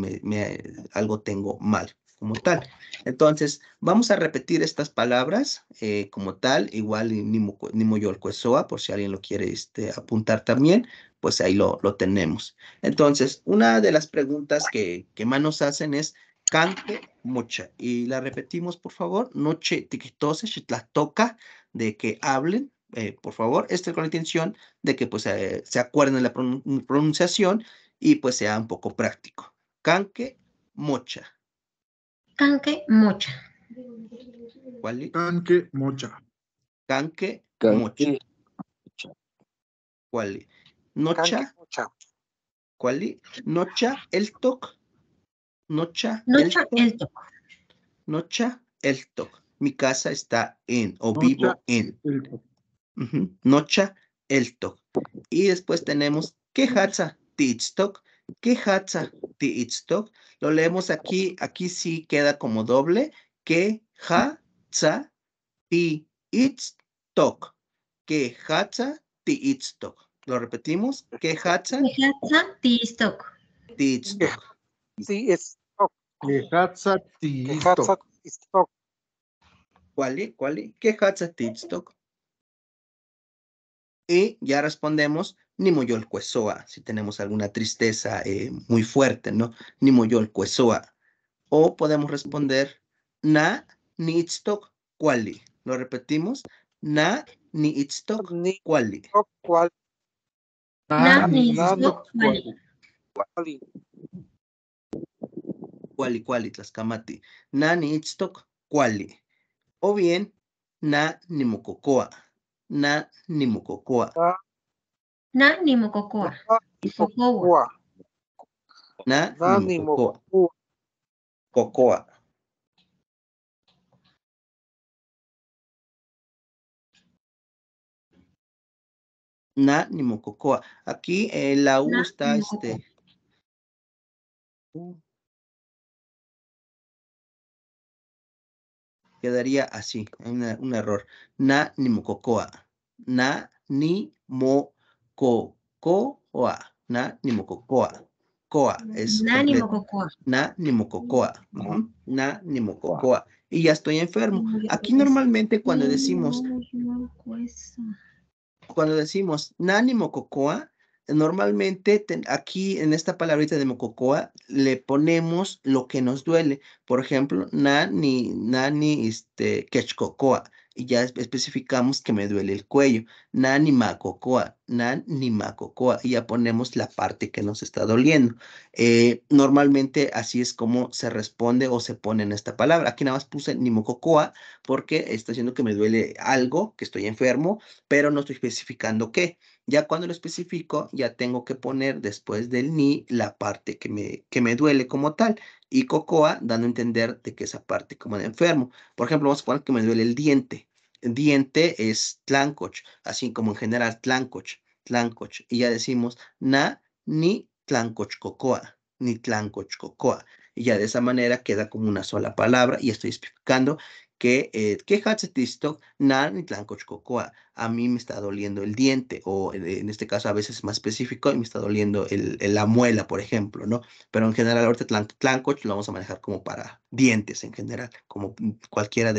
algo tengo mal, como tal. Entonces, vamos a repetir estas palabras como tal, igual ni moyol cuesoa, por si alguien lo quiere apuntar también, pues ahí lo tenemos. Entonces, una de las preguntas que más nos hacen es canque mocha. Y la repetimos, por favor. Noche tiquitose, toca de que hablen, por favor. Con la intención de que pues se acuerden de la pronunciación y pues sea un poco práctico. Canque mocha. Canque mocha. ¿Cuál? Canque mocha. Canque mocha. ¿Cuál? Nocha. ¿Cuál? Nocha el toc. Nocha el toc. Nocha el toc. Mi casa está vivo en. Nocha el toc. Y después tenemos quejatza tichtok. Quejatza tichtok. Lo leemos aquí. Aquí sí queda como doble. Quejatza tichtok. Quejatza tichtok. Lo repetimos. Quejatza tichtok. Tichtok. Sí, es Quejatza tichtok. ¿Cuál? Quejatza tichtok. Y ya respondemos ni moyol cuesoa, si tenemos alguna tristeza muy fuerte, ¿no? Ni moyol cuesoa. O podemos responder ni itztok cuali. Lo repetimos. Ni itztok cuali. Ni itztok cuali. Cuali, tlascamati. Ni itztok cuali. O bien, ni mococoa. Ni mococoa. Ni mococoa. Na Nani ni mococoa. mococoa. Cocoa. Na ni mococoa. Aquí la U Na está ni mococoa. Quedaría así, un error. Na ni mococoa. Na ni mococoa. Na ni mococoa. Coa es Na ni completo. mococoa. Na ni mococoa. Na ni mococoa. Y ya estoy enfermo. Aquí normalmente cuando decimos nani mococoa, normalmente aquí en esta palabrita de mococoa le ponemos lo que nos duele. Por ejemplo, nani quechcocoa. Y ya especificamos que me duele el cuello. Nani macocoa, nani macocoa. Y ya ponemos la parte que nos está doliendo. Normalmente así es como se responde o se pone en esta palabra. Aquí nada más puse ni mococoa porque está diciendo que me duele algo, que estoy enfermo, pero no estoy especificando qué. Ya cuando lo especifico, ya tengo que poner después del ni la parte que me duele como tal. Y cocoa, dando a entender de que esa parte como de enfermo. Por ejemplo, vamos a poner que me duele el diente. El diente es tlancoch, así como en general tlancoch, tlancoch. Y ya decimos na ni tlancoch cocoa, ni tlancoch cocoa. Y ya de esa manera queda como una sola palabra y estoy explicando que hatzetisto na ni tlancoch cocoa. A mí me está doliendo el diente, o en este caso a veces es más específico y me está doliendo la muela, por ejemplo, ¿no? Pero en general ahorita tlancoch lo vamos a manejar como para dientes en general, como cualquiera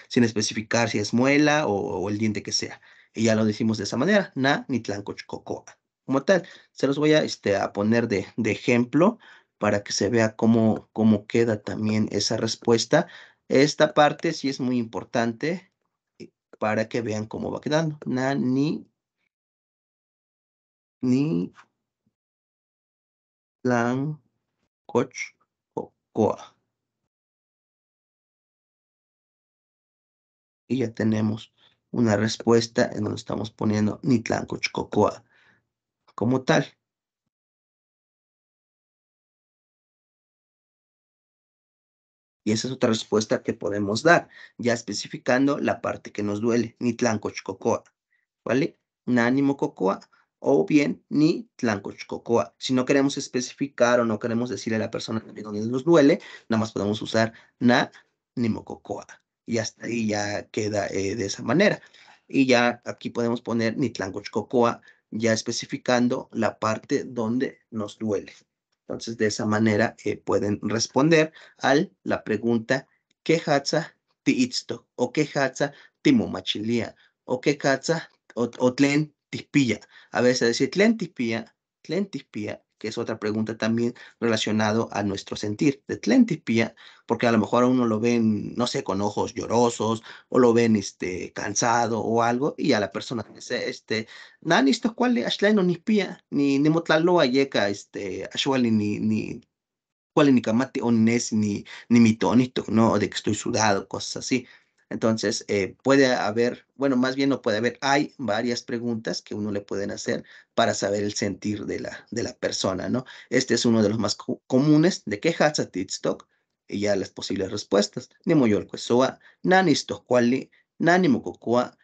sin especificar si es muela o el diente que sea. Y ya lo decimos de esa manera, na ni tlancoch cocoa. Como tal, se los voy a poner de ejemplo para que se vea cómo queda también esa respuesta. Esta parte sí es muy importante para que vean cómo va quedando. Na, ni tlan, coch, coa. Y ya tenemos una respuesta en donde estamos poniendo ni tlan, coch, cocoa como tal. Y esa es otra respuesta que podemos dar, ya especificando la parte que nos duele, ni tlan, coch, cocoa. ¿Vale? Na, ni mococoa. O bien, ni tlancoch cocoa. Si no queremos especificar o no queremos decirle a la persona donde nos duele, nada más podemos usar na, ni mococoa. Y hasta ahí ya queda de esa manera. Y ya aquí podemos poner ni tlancoch cocoa, ya especificando la parte donde nos duele. Entonces, de esa manera pueden responder a la pregunta, ¿qué hatza ti itzto? O ¿qué hatza ti momachilia? O ¿qué hatza o tlen tispilla? A veces decir tlen tispilla, que es otra pregunta también relacionado a nuestro sentir, de tlen tispilla, porque a lo mejor a uno lo ven, no sé, con ojos llorosos, o lo ven cansado o algo, y a la persona dice, nani esto cuál ashla no nispia, ni motlaloa yeca, ashwali ni cuál ni camate o ni mi tonito, ¿no? De que estoy sudado, cosas así. Entonces, puede haber, bueno, más bien no puede haber, hay varias preguntas que uno le pueden hacer para saber el sentir de la persona, ¿no? Este es uno de los más comunes, de qué hatzatitztok, y ya las posibles respuestas. Ni moyol quesoa, nani stokwali, nani mococoa,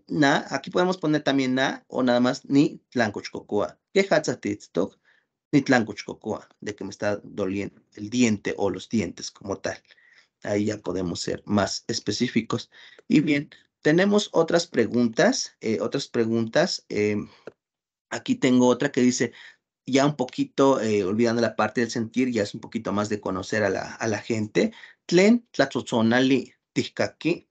na, aquí podemos poner también na o nada más ni tlancochcocoa. ¿Qué hatzatitztok? Ni tlancochcocoa, de que me está doliendo el diente o los dientes como tal. Ahí ya podemos ser más específicos. Y bien, tenemos otras preguntas, aquí tengo otra que dice, ya un poquito, olvidando la parte del sentir, ya es un poquito más de conocer a la gente. Tlen tlatzotzonali tihkaki,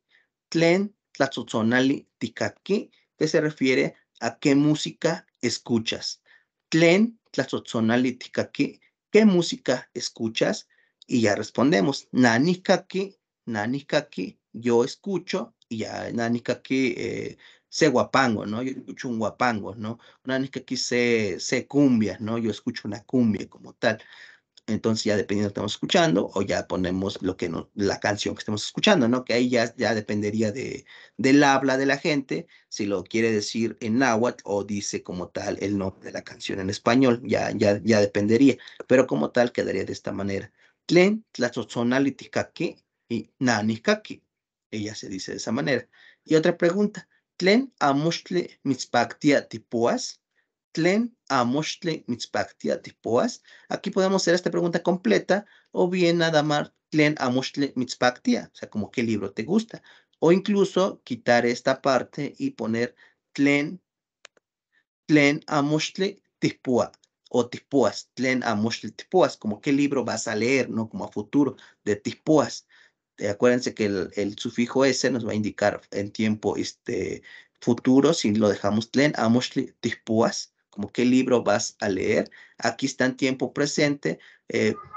tlen tlatzotzonali tihkaki, que se refiere a qué música escuchas. Tlen tlatzotzonali tihkaki, ¿qué música escuchas? Y ya respondemos, nanikaki, nanikaki, yo escucho, y ya nanikaki, sé guapango, ¿no? Yo escucho un guapango, ¿no? Una vez que aquí sé cumbias, ¿no? Yo escucho una cumbia como tal. Entonces ya dependiendo de lo que estamos escuchando, o ya ponemos lo que la canción que estemos escuchando, ¿no? Que ahí ya dependería del habla de la gente, si lo quiere decir en náhuatl o dice como tal el nombre de la canción en español, ya dependería, pero como tal quedaría de esta manera. Tlen tlatzotzonalitikaki y nanikaki. Ella se dice de esa manera. Y otra pregunta, tlen amoxtli mitzpaktia tipuas, tlen amoxtli mitzpaktia tipuas. Aquí podemos hacer esta pregunta completa o bien nada más tlen amoxtli mitzpaktia, o sea, como qué libro te gusta. O incluso quitar esta parte y poner tlen amoxtli tipua o tipuas, tlen amoxtli tipuas, como qué libro vas a leer, ¿no? Como a futuro de tipuas. Acuérdense que el sufijo S nos va a indicar en tiempo futuro, si lo dejamos tlen amoxtli tipuas, como qué libro vas a leer. Aquí está en tiempo presente.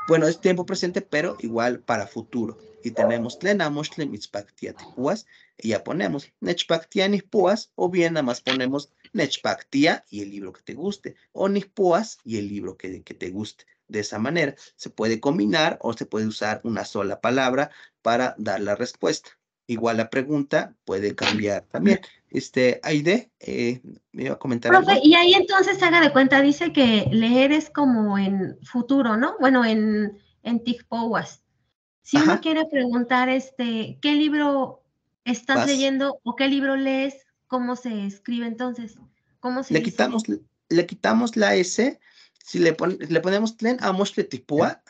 Bueno, es tiempo presente, pero igual para futuro. Y tenemos tlen amoxtli mitzpaktia tipuas, y ya ponemos nechpaktia nipuas, o bien nada más ponemos nechpaktia y el libro que te guste, o nipuas y el libro que te guste. De esa manera se puede combinar o se puede usar una sola palabra para dar la respuesta. Igual la pregunta puede cambiar también. Aide, ¿me iba a comentar Profe, algo? y ahí entonces haga de cuenta, dice que leer es como en futuro, ¿no? Bueno, en tikpowaz. Si uno Ajá, quiere preguntar, ¿qué libro estás vas. leyendo o qué libro lees? ¿Cómo se escribe entonces? ¿Cómo se Le dice? quitamos, le quitamos la S, si le ponemos tlen amoxtli tipua,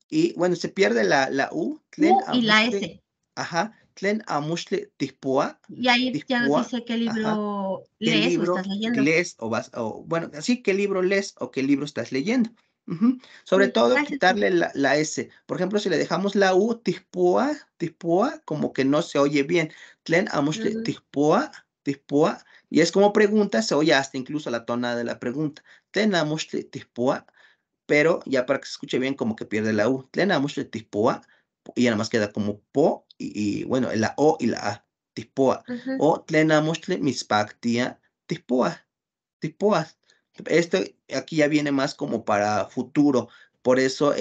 y bueno, se pierde la U, tlen U y la amoxtli, S. ajá, tlen amoxtli tipua, Y ahí ya dice qué ajá, libro qué lees o libro estás leyendo. lees o bueno, así, qué libro lees o qué libro estás leyendo. Ujú. Sobre Sí, todo gracias, profe. quitarle la S. Por ejemplo, si le dejamos la U, tispua, como que no se oye bien. Tlen amoxtli Mm, tispua, y es como pregunta, se oye hasta incluso la tonada de la pregunta. Tlen amoxtli tispua, pero ya para que se escuche bien, como que pierde la U. Tlen amoxtli tispua, y ya nada más queda como po, bueno, la O y la A. Tispua. ujú. O tlen amoxtli mitzpaktia tispua. Tipuas. Esto aquí ya viene más como para futuro. Por eso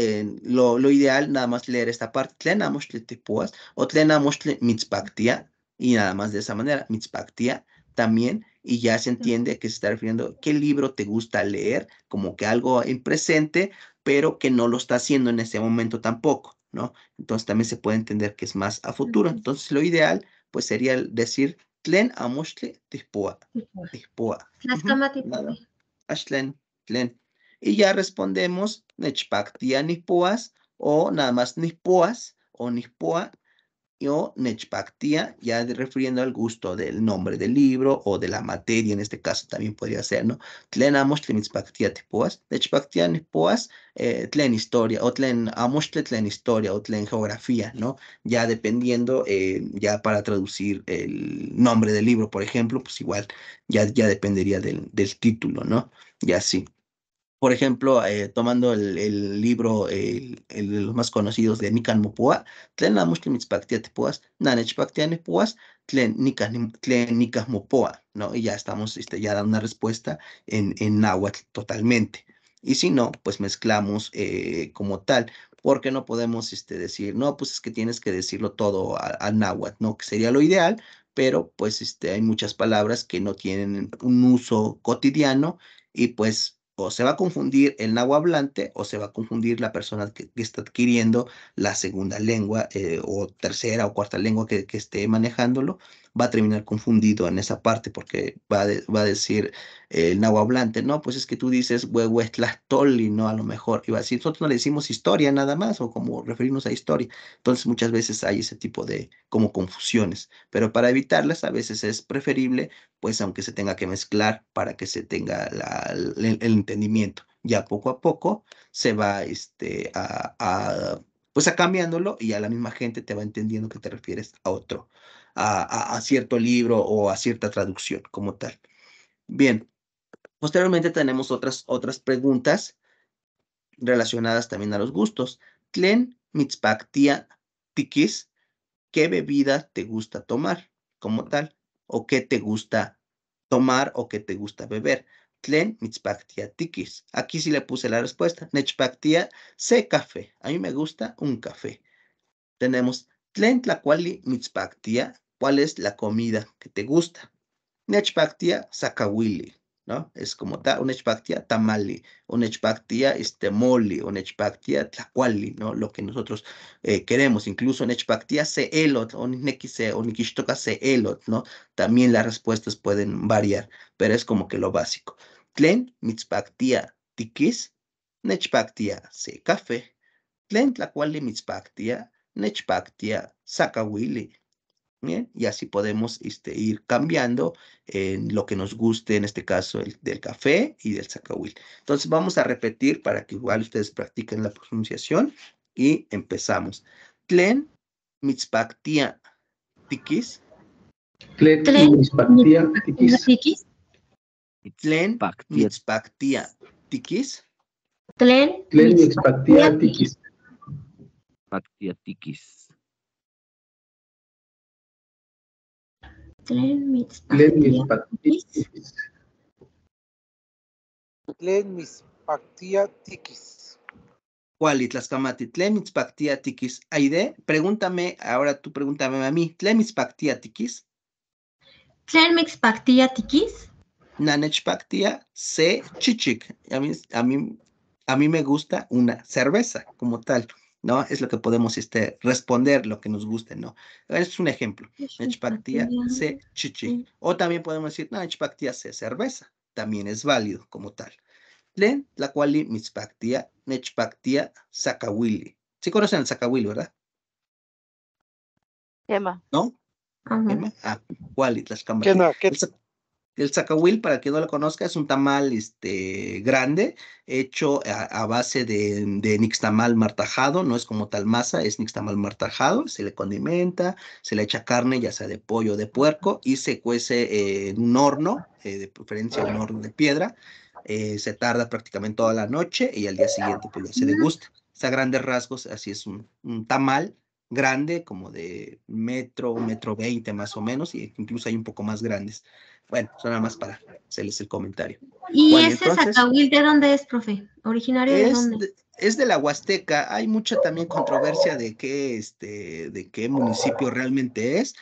lo ideal nada más leer esta parte. Tlen amoxtli tipuas o tlen amoxtli mitzpaktia. Y nada más de esa manera. Mitzpaktia también. Y ya se entiende que se está refiriendo qué libro te gusta leer, como que algo en presente, pero que no lo está haciendo en ese momento tampoco, ¿no? Entonces también se puede entender que es más a futuro. Ujú. Entonces lo ideal pues sería decir tlen amoxtli tispua. Tipua. Tispua. Ujú, Tlaxcamati, profe. nada. Ashlen, tlen. Y ya respondemos nechpaktia nispuas o nada más nispuas o nispua o nechpaktia, ya refiriendo al gusto del nombre del libro o de la materia, en este caso también podría ser, ¿no? Tlen amos tlen mitzpaktia tipuas, nechpaktia nispuas, tlen historia, o tlen amos tlen historia, o tlen geografía, ¿no? Ya dependiendo, ya para traducir el nombre del libro, por ejemplo, pues igual ya dependería del título, ¿no? Ya sí. Por ejemplo, tomando el libro, de los más conocidos de Nican Mopua, Tlen Amushli Mitzpaktia Tepuas, Nanechpaktia Nepuas, Tlen Nicas Mopoa, ¿no? Y ya estamos ya dando una respuesta en náhuatl totalmente. Y si no, pues mezclamos como tal, porque no podemos decir, no, pues es que tienes que decirlo todo al náhuatl, ¿no? Que sería lo ideal, pero pues hay muchas palabras que no tienen un uso cotidiano y pues o se va a confundir el nahuablante o se va a confundir la persona que está adquiriendo la segunda lengua o tercera o cuarta lengua que esté manejándolo, va a terminar confundido en esa parte porque va a decir el nahuablante, no, pues es que tú dices huehuetlastoli, ¿no? A lo mejor, y va a decir, nosotros no le decimos historia nada más o como referirnos a historia. Entonces muchas veces hay ese tipo de como confusiones, pero para evitarlas a veces es preferible pues aunque se tenga que mezclar para que se tenga el entendimiento. Ya poco a poco se va pues a cambiándolo y a la misma gente te va entendiendo que te refieres a otro, a cierto libro o a cierta traducción como tal. Bien, posteriormente tenemos otras preguntas relacionadas también a los gustos. Tlen mitzpaktia tikis, ¿qué bebida te gusta tomar como tal? ¿O qué te gusta tomar o qué te gusta beber? Tlen mitzpactia tikis. Aquí sí le puse la respuesta. Nechpactia se café. A mí me gusta un café. Tenemos tlen tlacuali mitzpactia. ¿Cuál es la comida que te gusta? Nechpactia sacahuili, ¿no? Es como un nechpactia tamali, un nechpactia moli, un nechpactia tlacuali, ¿no? Lo que nosotros queremos. Incluso nechpactia se elot, o nikishtoka se elot, ¿no? También las respuestas pueden variar, pero es como que lo básico. Tlen mitzpactia tikis, nechpactia se café. Tlen tlacuali mitzpactia, nechpactia sacahuili. Bien, y así podemos ir cambiando en lo que nos guste, en este caso del café y del zacahuil. Entonces vamos a repetir para que igual ustedes practiquen la pronunciación y empezamos. Tlen mitzpactia tikis. Tlen Tlen mitzpactia tikis. tikis. Tlen mitzpactia tikis. Tlen Tlen mitzpactia tikis. Pactia tikis. Tlen Tlen mitzpactia tikis. Tlen mitzpactia tikis. ¿Cuál Tlascamati? Tlen mitzpactia tikis. Aide, pregúntame, ahora tú pregúntame a mí. Tlen mitzpactia tikis. Tlen mitzpactia tikis. Nanechpactia se chichik. A mí me gusta una cerveza como tal, ¿no? Es lo que podemos responder, lo que nos guste, ¿no? Es un ejemplo. Nechpactia se chichik. O también podemos decir, Nanechpactia se cerveza. También es válido como tal. Tlen tlacuali mitzpactia, nechpactia sacahuili. Sí conocen el sacahuili, ¿verdad? Tema. ¿No? Ajá. ¿Cuál? Tlaxcamati. ¿Qué? El zacahuil, para quien no lo conozca, es un tamal grande, hecho a base de nixtamal martajado, no es como tal masa, es nixtamal martajado, se le condimenta, se le echa carne, ya sea de pollo o de puerco, y se cuece en un horno, de preferencia un horno de piedra, se tarda prácticamente toda la noche y al día siguiente pues ya se degusta. O sea, a grandes rasgos, así es un tamal grande, como de metro 1,20 m más o menos, y incluso hay un poco más grandes. Bueno, eso nada más para hacerles el comentario. ¿Y Bueno, ese entonces, zacahuil de dónde es, profe? ¿Originario de dónde? es de la Huasteca. Hay mucha también controversia de qué municipio realmente es.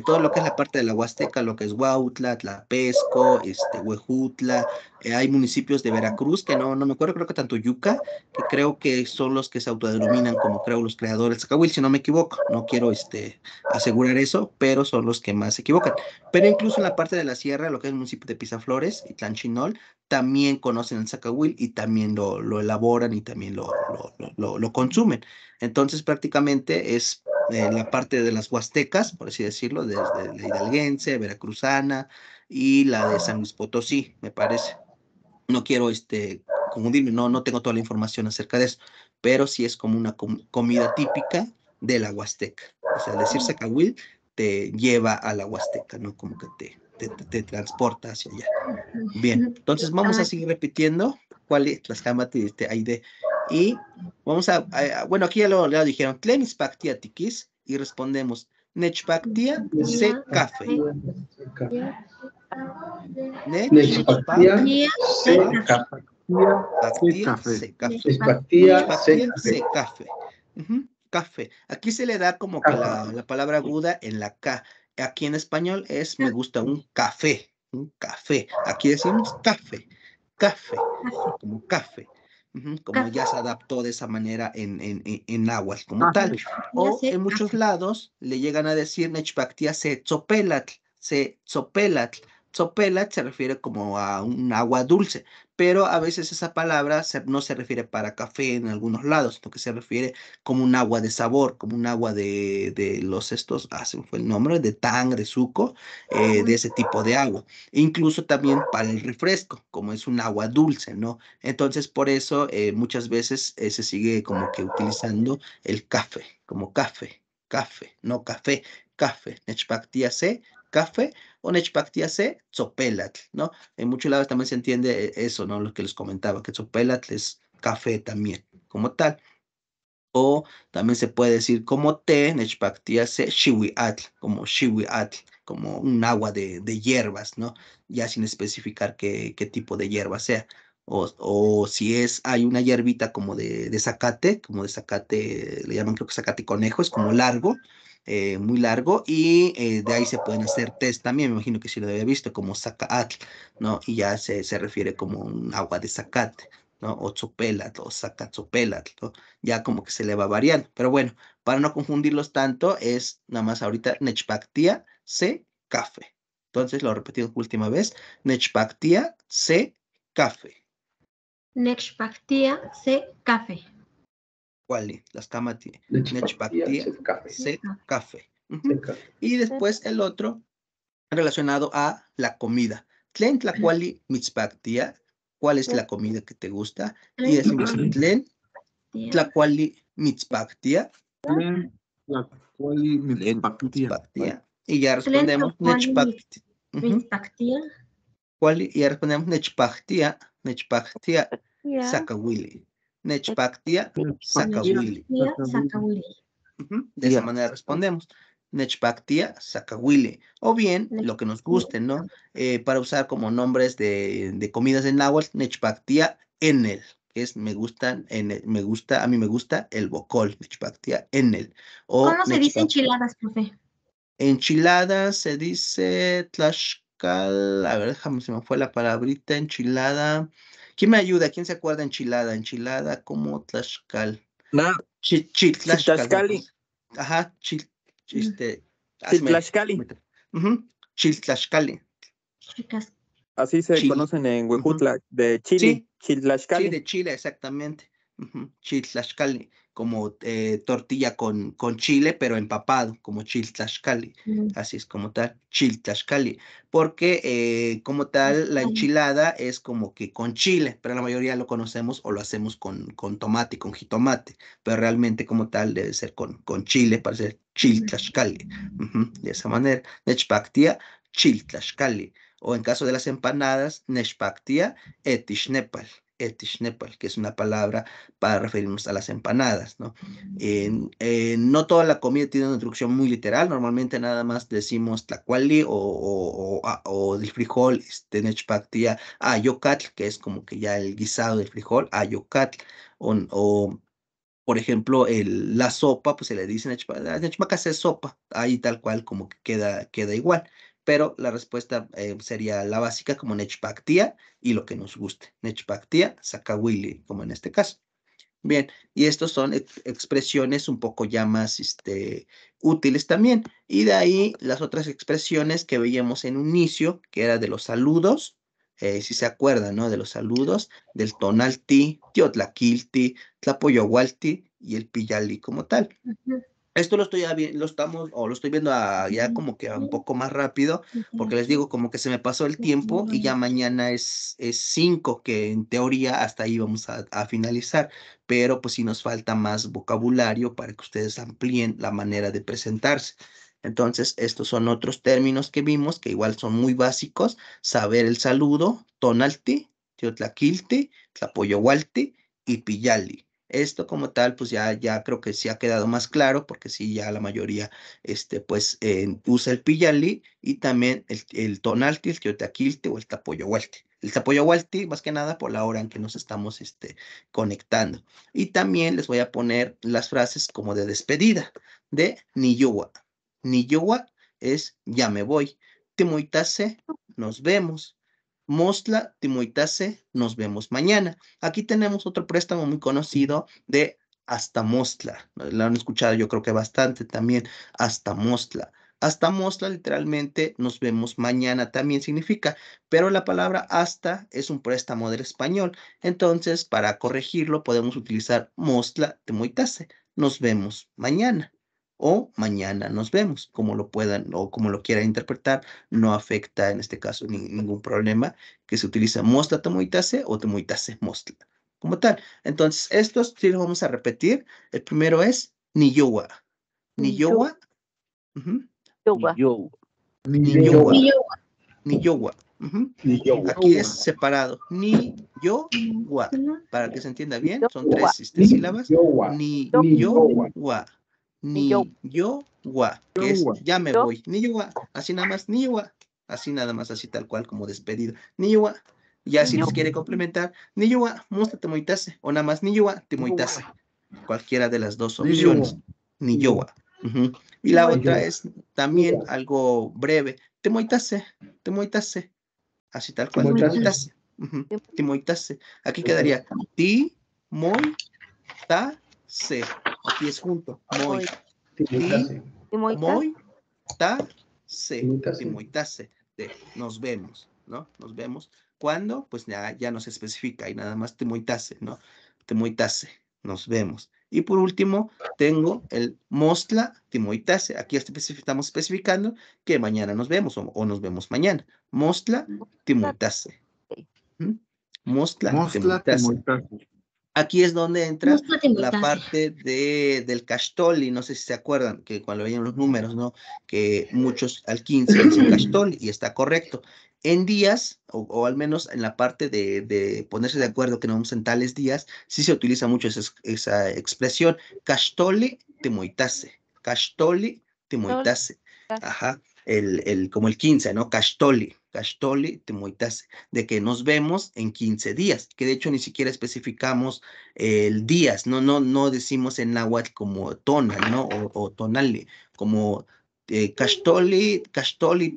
Todo lo que es la parte de la Huasteca, lo que es Huautla, Tlapesco, Huejutla. Hay municipios de Veracruz que no me acuerdo, creo que tanto Yuca, que creo que son los que se autodenominan como creo los creadores del zacahuil, si no me equivoco. No quiero asegurar eso, pero son los que más se equivocan. Pero incluso en la parte de la sierra, lo que es el municipio de Pisaflores y Tlanchinol, también conocen el zacahuil y también lo elaboran y también lo consumen. Entonces prácticamente es la parte de las huastecas, por así decirlo, desde la hidalguense, veracruzana y la de San Luis Potosí, me parece. No quiero confundirme, no tengo toda la información acerca de eso, pero sí es como una comida típica de la Huasteca. O sea, al decir zacahuil te lleva a la Huasteca, ¿no? Como que te transporta hacia allá. Bien, entonces vamos a seguir repitiendo cuál es Tlaxcamati Aide. Y vamos bueno, aquí ya lo dijeron, Tlen mitzpactia tikis, y respondemos, Nechpactia se café. Nechpactia se café. Se café. Nechpactia se café. Café. Aquí se le da como que la palabra aguda en la K. Aquí en español es me gusta un café. Un café. Aquí decimos café. Café. Como café. Como ya se adaptó de esa manera en náhuatl como tal. O en muchos lados le llegan a decir Nechpactia se tzopelatl. Se tzopelatl. Tzopelatl se refiere como a un agua dulce, pero a veces esa palabra no se refiere para café en algunos lados, sino que se refiere como un agua de sabor, como un agua de los se me fue el nombre, de tang, de suco, de ese tipo de agua. Incluso también para el refresco, como es un agua dulce, ¿no? Entonces, por eso muchas veces se sigue como que utilizando el café, como café, no café, café. Nechpactia se, café, o Nechpactia se, tzopelatl, ¿no? En muchos lados también se entiende eso, ¿no? Lo que les comentaba, que tzopelatl es café también, como tal. O también se puede decir como té, nechpactia se shiwiatl, como un agua de hierbas, ¿no? Ya sin especificar qué tipo de hierba sea. O si hay una hierbita como de zacate, le llaman creo que zacate conejo, es como largo, muy largo, y de ahí se pueden hacer tés también, me imagino que sí lo había visto, como zacaatl, ¿no? Y ya se refiere como un agua de zacate, ¿no? O tzopelatl, o zacatzopelatl, ¿no? Ya como que se le va variando. Pero bueno, para no confundirlos tanto, es nada más ahorita nechpactia se café. Entonces lo repetido última vez, nechpactia se café. Nechpactia se café. ¿Cuál? Las camati. Nechpactia Nechpactia se café. se café. Se café. Y después el otro relacionado a la comida. Tlen tlacuali mitzpactia. ¿Cuál es la comida que te gusta? Y decimos tlen tlacuali mitzpactia. Mitzpactia. Y ya respondemos nechpactia. Mitzpactia. Y ya respondemos nechpactia sacawili. Nechpactia sacawili. De esa manera respondemos. Nechpactia sacawili. O bien, lo que nos guste, ¿no? Para usar como nombres de comidas en náhuatl, nechpactia enel, que es a mí me gusta el bocol, nechpactia enel. ¿Cómo se dice enchiladas, profe? Enchiladas se dice tlaxcal, a ver, déjame, se me fue la palabrita, enchilada. ¿Quién me ayuda? ¿Quién se acuerda enchilada? Enchilada como tlaxcal. Chiltlaxcali. Ajá, Chiltlaxcali. Chiltlaxcali. Así se conocen en Huejutla, de Chile. Sí, Chiltlaxcali. sí, de Chile, exactamente. Chiltlaxcali, como tortilla con chile, pero empapado, como chiltlaxcali. Así es como tal, chiltlaxcali. Porque como tal, la enchilada es como que con chile, pero la mayoría lo conocemos o lo hacemos con tomate, con jitomate. Pero realmente como tal debe ser con chile para ser chiltlaxcali. De esa manera, nechpactia, chiltlaxcali. O en caso de las empanadas, nechpactia, etishnepal, que es una palabra para referirnos a las empanadas, ¿no? No toda la comida tiene una introducción muy literal, normalmente nada más decimos tlacuali o del frijol, nechpactia, ayocatl, que es como que ya el guisado del frijol, ayocatl, o por ejemplo, la sopa, pues se le dice nechpacase sopa, ahí tal cual como que queda igual. Pero la respuesta sería la básica como nechpactia y lo que nos guste. Nechpactia, sacawili, como en este caso. Bien, y estos son expresiones un poco ya más útiles también. Y de ahí las otras expresiones que veíamos en un inicio, que era de los saludos, si se acuerdan, ¿no? De los saludos, del tonalti, tiotlaquilti, tlapoyowalti y el pillali como tal. Esto lo estoy viendo ya como que un poco más rápido, porque les digo como que se me pasó el tiempo y ya mañana es 5, que en teoría hasta ahí vamos a finalizar, pero pues sí nos falta más vocabulario para que ustedes amplíen la manera de presentarse. Entonces, estos son otros términos que vimos que igual son muy básicos: saber el saludo, tonalti, tiotlaquilti, tlapoyowalti y pillali. Esto como tal, pues ya creo que sí ha quedado más claro, porque sí, ya la mayoría, pues, usa el pillali y también el tonalti, el tiotaquilti o el tapoyowalti. El tapoyowalti, más que nada, por la hora en que nos estamos, conectando. Y también les voy a poner las frases como de despedida, de Niyuwa. Niyuwa es ya me voy. Timoitase, nos vemos. Mostla, Timoitase, nos vemos mañana. Aquí tenemos otro préstamo muy conocido de hasta Mostla. Lo han escuchado yo creo que bastante también. Hasta Mostla. Hasta Mostla literalmente nos vemos mañana también significa, pero la palabra hasta es un préstamo del español. Entonces, para corregirlo podemos utilizar Mostla, Timoitase, nos vemos mañana. O mañana nos vemos, como lo puedan o como lo quieran interpretar, no afecta en este caso ningún problema que se utiliza mostla temuitase o temuitase mostla, como tal. Entonces, estos sí los vamos a repetir. El primero es Niyuwa. Niyuwa. Yoga. Niyuwa. Ni yowa. Ni yowa. Aquí es separado. Ni yowa. Para que se entienda bien, son 3 sílabas. Ni yowa. Ni yowa. Que es ya me voy. Ni yowa. Así nada más. Ni yowa. Así nada más, así tal cual como despedido. Ni yowa. Ya si les quiere complementar, ni yowa, musta te moitase. O nada más ni yowa, te moitase. Cualquiera de las dos opciones. Ni yowa. Y la otra es también algo breve. Te moitase. Te moitase. Así tal cual. Te moitase. Te moitase. Aquí quedaría ti, moi, ta, se. Aquí es junto. Moi. Ti, moi, ta, se. Te moitase. Nos vemos, ¿no? Nos vemos. ¿Cuándo? Pues ya no se especifica y nada más te moitase, ¿no? Te moitase. Nos vemos. Y por último, tengo el mostla te moitase. Aquí estamos especificando que mañana nos vemos o nos vemos mañana. Mostla te moitase. Mostla te moitase. Aquí es donde entra la parte del Cashtoli, no sé si se acuerdan, que cuando veían los números, ¿no? Que muchos al 15 dicen Cashtoli, y está correcto. En días, o al menos en la parte de ponerse de acuerdo que no vamos en tales días, sí se utiliza mucho esa expresión, Cashtoli te moitase, Cashtoli te moitase. Ajá, como el 15, ¿no? Cashtoli te moitase, de que nos vemos en 15 días, que de hecho ni siquiera especificamos el días, no decimos en náhuatl como tonal, ¿no? O tonali, como Cashtoli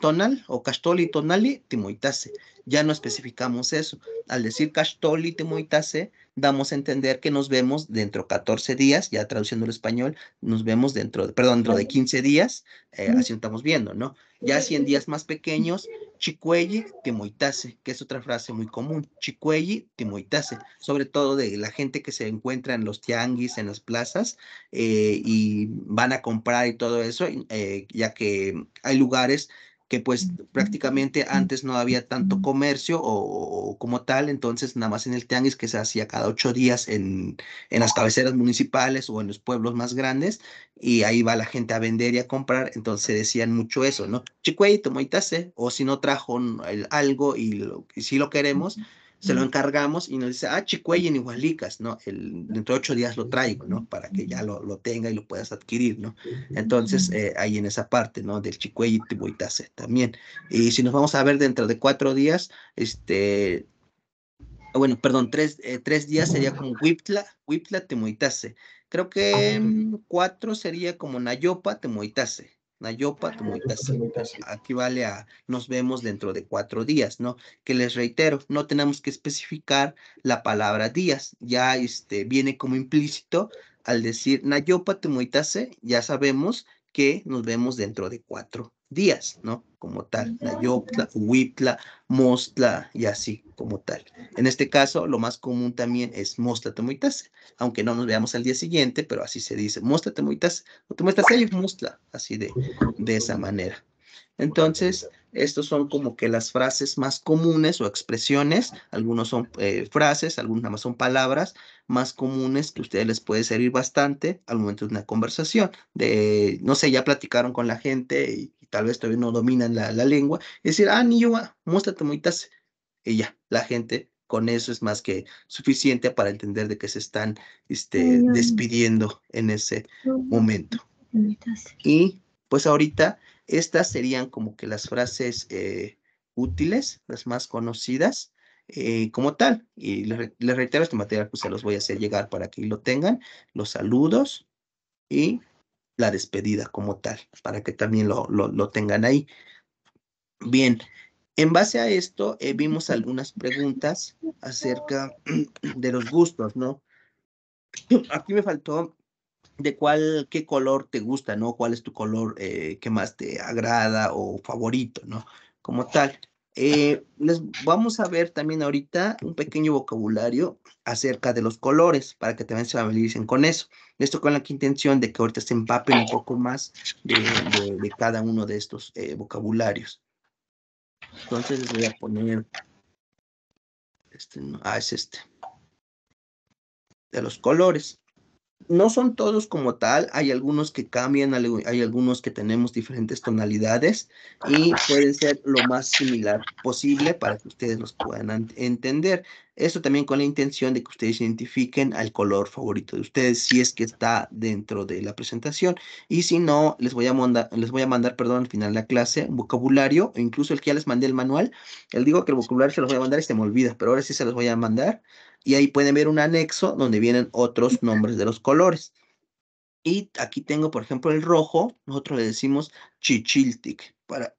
tonal o Cashtoli tonali te moitase. Ya no especificamos eso. Al decir Cashtoli te moitase, damos a entender que nos vemos dentro de 14 días, ya traduciendo al español, nos vemos dentro de 15 días, así lo estamos viendo, ¿no? Ya si en días más pequeños, chicuelli te moitase, que es otra frase muy común, chicuelli te moitase, sobre todo de la gente que se encuentra en los tianguis, en las plazas, y van a comprar y todo eso, ya que hay lugares que pues prácticamente antes no había tanto comercio o como tal, entonces nada más en el tianguis que se hacía cada 8 días en las cabeceras municipales o en los pueblos más grandes, y ahí va la gente a vender y a comprar, entonces decían mucho eso, ¿no? Chicuey, tomoitase, o si no trajo algo y si lo queremos, se lo encargamos y nos dice, chicuey en Igualicas, ¿no? Dentro de 8 días lo traigo, ¿no? Para que ya lo tenga y lo puedas adquirir, ¿no? Entonces, ahí en esa parte, ¿no? Del chicuey y timoitase también. Y si nos vamos a ver dentro de 4 días, bueno, perdón, 3 días sería como Huiptla temoitase. Creo que 4 sería como Nayopa temoitase. Nayopa temoitase. Aquí vale a nos vemos dentro de 4 días, ¿no? Que les reitero, no tenemos que especificar la palabra días. Ya viene como implícito al decir Nayopa temoitase, ya sabemos que nos vemos dentro de 4 días, ¿no? Como tal, Nayoptla, Huiptla, Mostla y así, como tal. En este caso, lo más común también es Mostla temoitase, aunque no nos veamos al día siguiente, pero así se dice, Mostla temoitase, o temoitase y Mostla, así de esa manera. Entonces, estos son como que las frases más comunes o expresiones, algunos son frases, algunas nada más son palabras más comunes que a ustedes les puede servir bastante al momento de una conversación, no sé, ya platicaron con la gente y tal vez todavía no dominan la lengua, es decir, ni yo, muéstrate moitase, y ya, la gente con eso es más que suficiente para entender de que se están despidiendo en ese momento. Y pues ahorita estas serían como que las frases útiles, las más conocidas como tal. Y les reitero, este material pues se los voy a hacer llegar para que lo tengan, los saludos y la despedida como tal, para que también lo tengan ahí. Bien, en base a esto vimos algunas preguntas acerca de los gustos, ¿no? Aquí me faltó de qué color te gusta, ¿no? ¿Cuál es tu color que más te agrada o favorito, ¿no? Como tal. Les vamos a ver también ahorita un pequeño vocabulario acerca de los colores, para que también se familiaricen con eso. Esto con la intención de que ahorita se empapen un poco más de cada uno de estos vocabularios. Entonces les voy a poner, es este, de los colores. No son todos como tal, hay algunos que cambian, hay algunos que tenemos diferentes tonalidades y pueden ser lo más similar posible para que ustedes los puedan entender. Esto también con la intención de que ustedes identifiquen al color favorito de ustedes, si es que está dentro de la presentación. Y si no, les voy a mandar, perdón, al final de la clase, un vocabulario, o incluso el que ya les mandé el manual. Les digo que el vocabulario se los voy a mandar y se me olvida, pero ahora sí se los voy a mandar y ahí pueden ver un anexo donde vienen otros nombres de los colores. Y aquí tengo, por ejemplo, el rojo, nosotros le decimos chichiltic, para...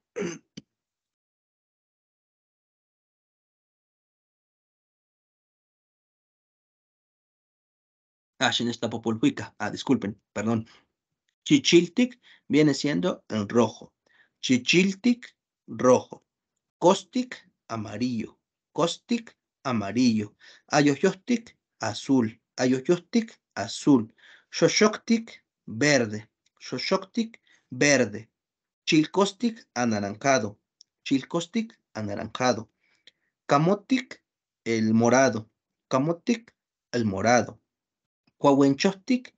disculpen, perdón. Chichiltic viene siendo el rojo. Chichiltic, rojo. Caustic, amarillo. Caustic, amarillo. Ayoyostic, azul. Ayoyostic, azul. Shoshoctic, verde. Shoshoctic, verde. Chilcostic, anaranjado. Chilcostic, anaranjado. Camotic, el morado. Camotic, el morado. Cuahuenchostic,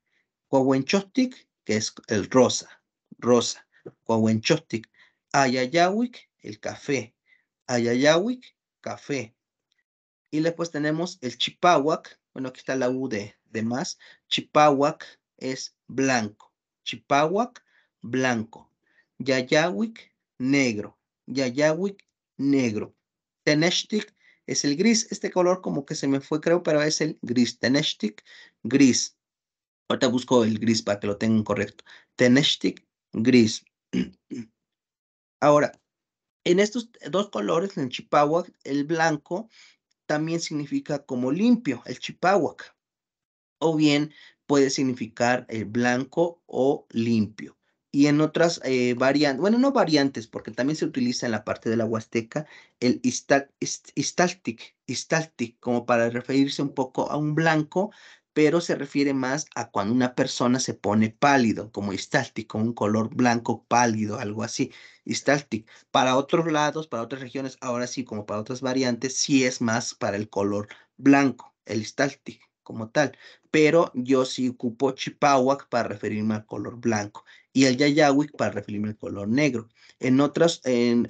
Cuahuenchostic, que es el rosa. Rosa. Cuahuenchostic. Ayayahuic, el café. Ayayahuic, café. Y después tenemos el chipahuac. Bueno, aquí está la U de más. Chipahuac es blanco. Chipahuac, blanco. Yayahuic, negro. Yayahuic, negro. Teneshtic es el gris. Este color como que se me fue, creo, pero es el gris. Teneshtic, gris. Ahorita busco el gris para que lo tengan correcto. Teneshtic, gris. Ahora, en estos dos colores, en el chipahuac, el blanco también significa como limpio, el chipahuac, o bien puede significar el blanco o limpio. Y en otras variantes, bueno, no variantes, porque también se utiliza en la parte de la Huasteca el istáltic, como para referirse un poco a un blanco, pero se refiere más a cuando una persona se pone pálido, como istáltico, un color blanco pálido, algo así, istáltic. Para otros lados, para otras regiones, ahora sí, como para otras variantes, sí es más para el color blanco, el istáltic como tal, pero yo sí ocupo chipahuac para referirme al color blanco y el yayahuic para referirme al color negro.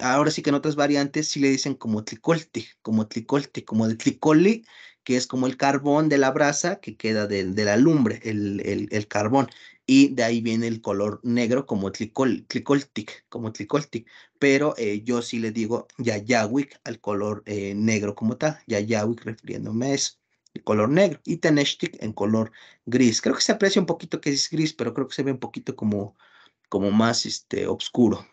Ahora sí que en otras variantes sí le dicen como tlicolti, como de tlicoli, que es como el carbón de la brasa que queda de la lumbre, el carbón. Y de ahí viene el color negro como tlicoltic, pero yo sí le digo yayahuic al color negro como tal, yayahuic refiriéndome a eso, el color negro, y Teneshtic en color gris. Creo que se aprecia un poquito que es gris, pero creo que se ve un poquito como más oscuro.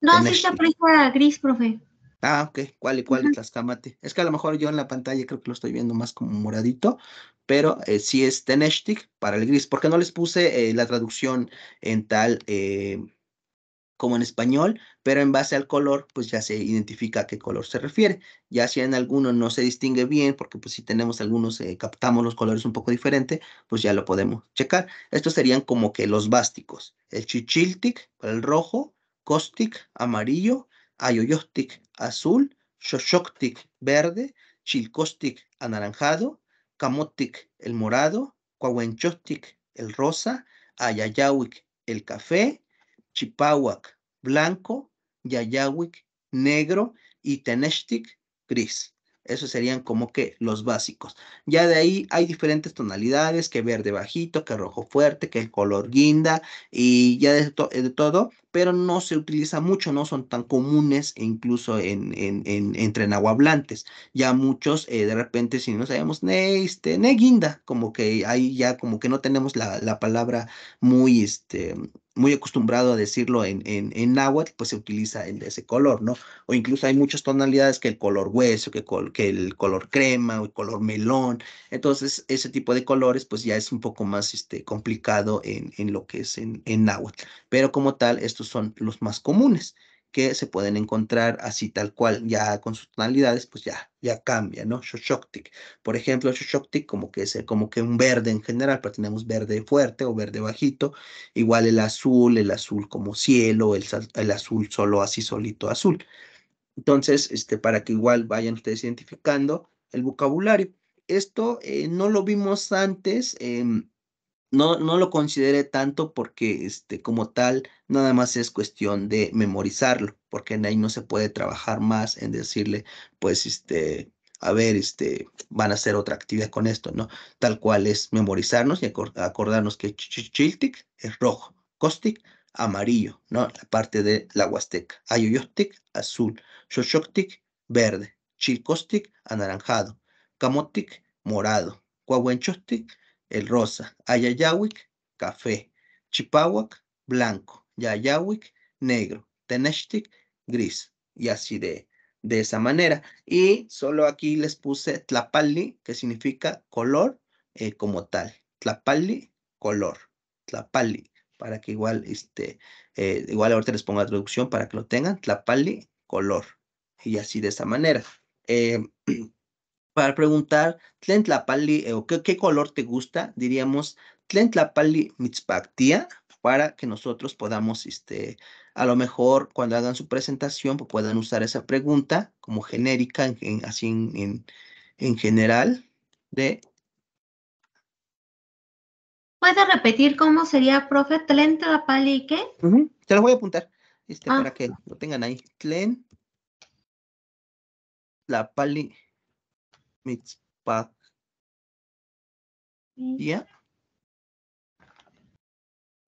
No, sí se aprecia gris, profe. Ah, ok. ¿Cuál es Tlaxcamati? Es que a lo mejor yo en la pantalla creo que lo estoy viendo más como moradito, pero sí es Teneshtic para el gris, porque no les puse la traducción en tal como en español, pero en base al color, pues ya se identifica a qué color se refiere. Ya si en alguno no se distingue bien, porque pues si tenemos algunos, captamos los colores un poco diferente, pues ya lo podemos checar. Estos serían como que los básicos. El chichiltic, el rojo, caustic, amarillo, ayoyostic, azul, xoxoctic, verde, chilcostic, anaranjado, camotic, el morado, cuahuenchostic, el rosa, ayayahuic, el café, chipahuac, blanco, yayahuic, negro y teneshtic, gris. Esos serían como que los básicos. Ya de ahí hay diferentes tonalidades, que verde bajito, que rojo fuerte, que el color guinda y ya de todo, pero no se utiliza mucho, no son tan comunes e incluso entre nahuablantes. Ya muchos de repente si no sabemos ne guinda, como que ahí ya como que no tenemos la palabra muy muy acostumbrado a decirlo en náhuatl, pues se utiliza el de ese color, ¿no? O incluso hay muchas tonalidades que el color hueso, que el color crema o el color melón. Entonces, ese tipo de colores, pues ya es un poco más complicado en lo que es en náhuatl. Pero como tal, estos son los más comunes que se pueden encontrar así tal cual, ya con sus tonalidades, pues ya cambia, ¿no? Xoxoctic. Por ejemplo, Xoxoctic como que es como que un verde en general, pero tenemos verde fuerte o verde bajito. Igual el azul como cielo, el azul solo así solito azul. Entonces, para que igual vayan ustedes identificando el vocabulario. Esto no lo vimos antes. no lo consideré tanto porque como tal, nada más es cuestión de memorizarlo, porque en ahí no se puede trabajar más en decirle, pues, a ver, van a hacer otra actividad con esto, ¿no? Tal cual es memorizarnos y acordarnos que Chiltic es rojo, Costic, amarillo, ¿no? La parte de la Huasteca. Ayoyotic, azul, Xochoctic, verde, Chilcostic, anaranjado, Camotic, morado, Cuahuenchostic, el rosa, Ayayahuic, café, Chipahuac, blanco, Yayahuic, negro, Teneshtic, gris, y así de esa manera. Y solo aquí les puse Tlapalli, que significa color como tal. Tlapalli, color. Tlapalli, para que igual, igual ahorita les pongo la traducción para que lo tengan. Tlapalli, color. Y así de esa manera. Para preguntar, Tlen tlapali, o qué color te gusta, diríamos Tlen tlapali mitzpactia, para que nosotros podamos, a lo mejor cuando hagan su presentación, pues puedan usar esa pregunta como genérica, así en general, de, ¿Puede repetir cómo sería, profe? ¿Tlen tlapali qué? te lo voy a apuntar, Ah. para que lo tengan ahí. Tlen tlapali mitzpactia.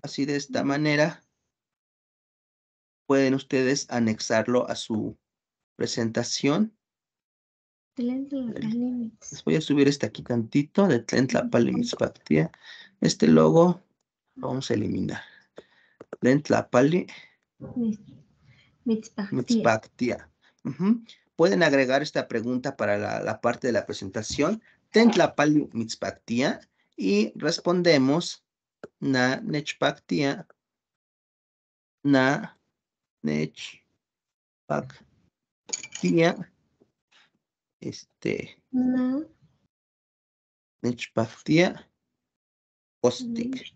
Así de esta manera pueden ustedes anexarlo a su presentación. Les voy a subir aquí tantito de Tlen Tlapali Mitzpactia. Este logo lo vamos a eliminar. Tlen Tlapali Mitzpactia. Pueden agregar esta pregunta para la parte de la presentación. Tlen Tlapali Mitzpactia y respondemos Na Nechpactia. Na Nechpactia. Nechpactia. Costic.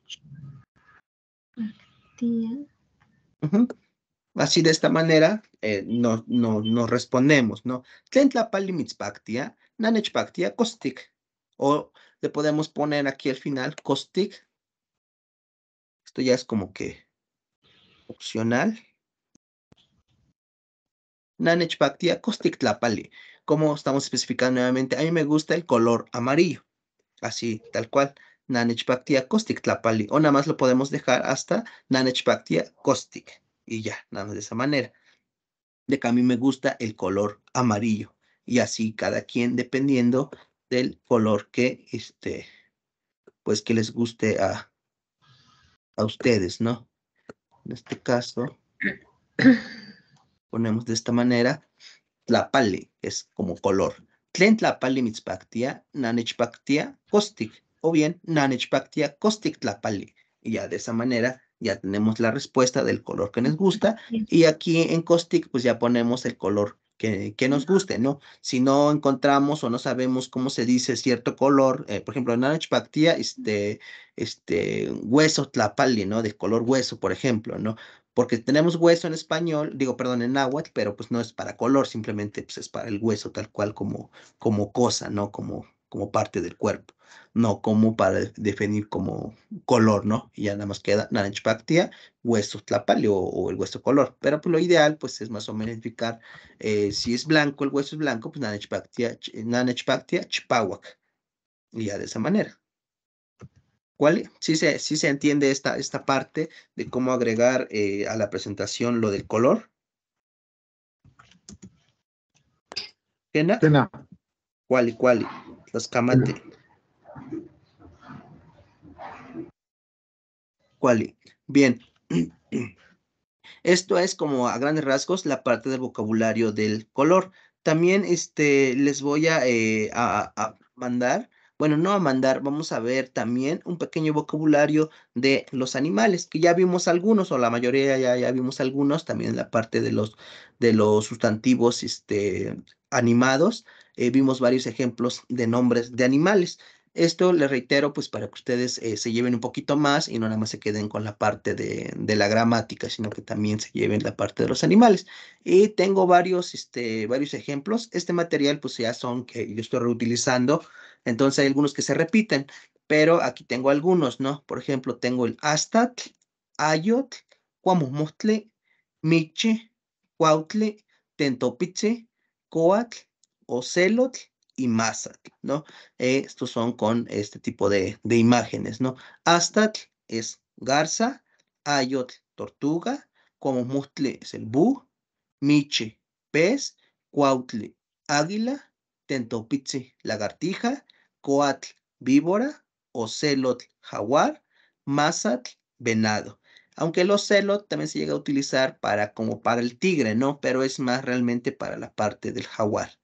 Así de esta manera nos respondemos, ¿no? Tlen tlapali mitzpactia, na nechpactia costic. O le podemos poner aquí al final costic. Esto ya es como que opcional. Na nechpactia costic tlapali. Como estamos especificando nuevamente, a mí me gusta el color amarillo. Así, tal cual. Na nechpactia costic tlapali. O nada más lo podemos dejar hasta na nechpactia costic. Y ya, nada más de esa manera. De que a mí me gusta el color amarillo. Y así cada quien dependiendo del color que, pues que les guste a ustedes, ¿no? En este caso, ponemos de esta manera, tlapali, que es como color. Tlen tlapali mitzpactia, nanechpactia, costic. O bien, nanechpactia, costic tlapali. Y ya de esa manera ya tenemos la respuesta del color que nos gusta. Y aquí en costic, pues ya ponemos el color que nos guste, ¿no? Si no encontramos o no sabemos cómo se dice cierto color, por ejemplo, nanechpactia, hueso tlapali, ¿no? De color hueso, por ejemplo, ¿no? Porque tenemos hueso en español, digo, perdón, en náhuatl, pero pues no es para color, simplemente pues es para el hueso, tal cual como cosa, ¿no? Como parte del cuerpo, no como para definir como color, ¿no? Y ya nada más queda nanechpactia, hueso tlapali o el hueso color. Pero pues lo ideal, pues es más o menos identificar si es blanco, el hueso es blanco, pues nanechpactia chipahuac. Y ya de esa manera. ¿Cuál? Sí se entiende esta parte de cómo agregar a la presentación lo del color. ¿Kena? Kena. ¿Cuál? Los camate. ¿Cuál? Bien. Esto es como a grandes rasgos la parte del vocabulario del color. También les voy a mandar, bueno, no a mandar, vamos a ver también un pequeño vocabulario de los animales, que ya vimos algunos, o la mayoría ya vimos algunos, también en la parte de los sustantivos animados, vimos varios ejemplos de nombres de animales. Esto les reitero, pues para que ustedes se lleven un poquito más y no nada más se queden con la parte de la gramática, sino que también se lleven la parte de los animales. Y tengo varios ejemplos. Este material, pues ya son que yo estoy reutilizando, entonces hay algunos que se repiten. pero aquí tengo algunos, ¿no? Por ejemplo, tengo el Astatl, Ayotl, Cuamomotle, Miche, Cuautle, Tentopitze, Coatl, Ocelotl y Mazatl, ¿no? Estos son con este tipo de imágenes, ¿no? Astatl es garza, Ayotl, tortuga, Cuamomotle es el búho, Miche, pez, Cuautle, águila, Tentopitze, lagartija, Coatl, víbora, Ocelotl, jaguar, Mazatl, venado. Aunque el ocelot también se llega a utilizar como para el tigre, ¿no? Pero es más realmente para la parte del jaguar.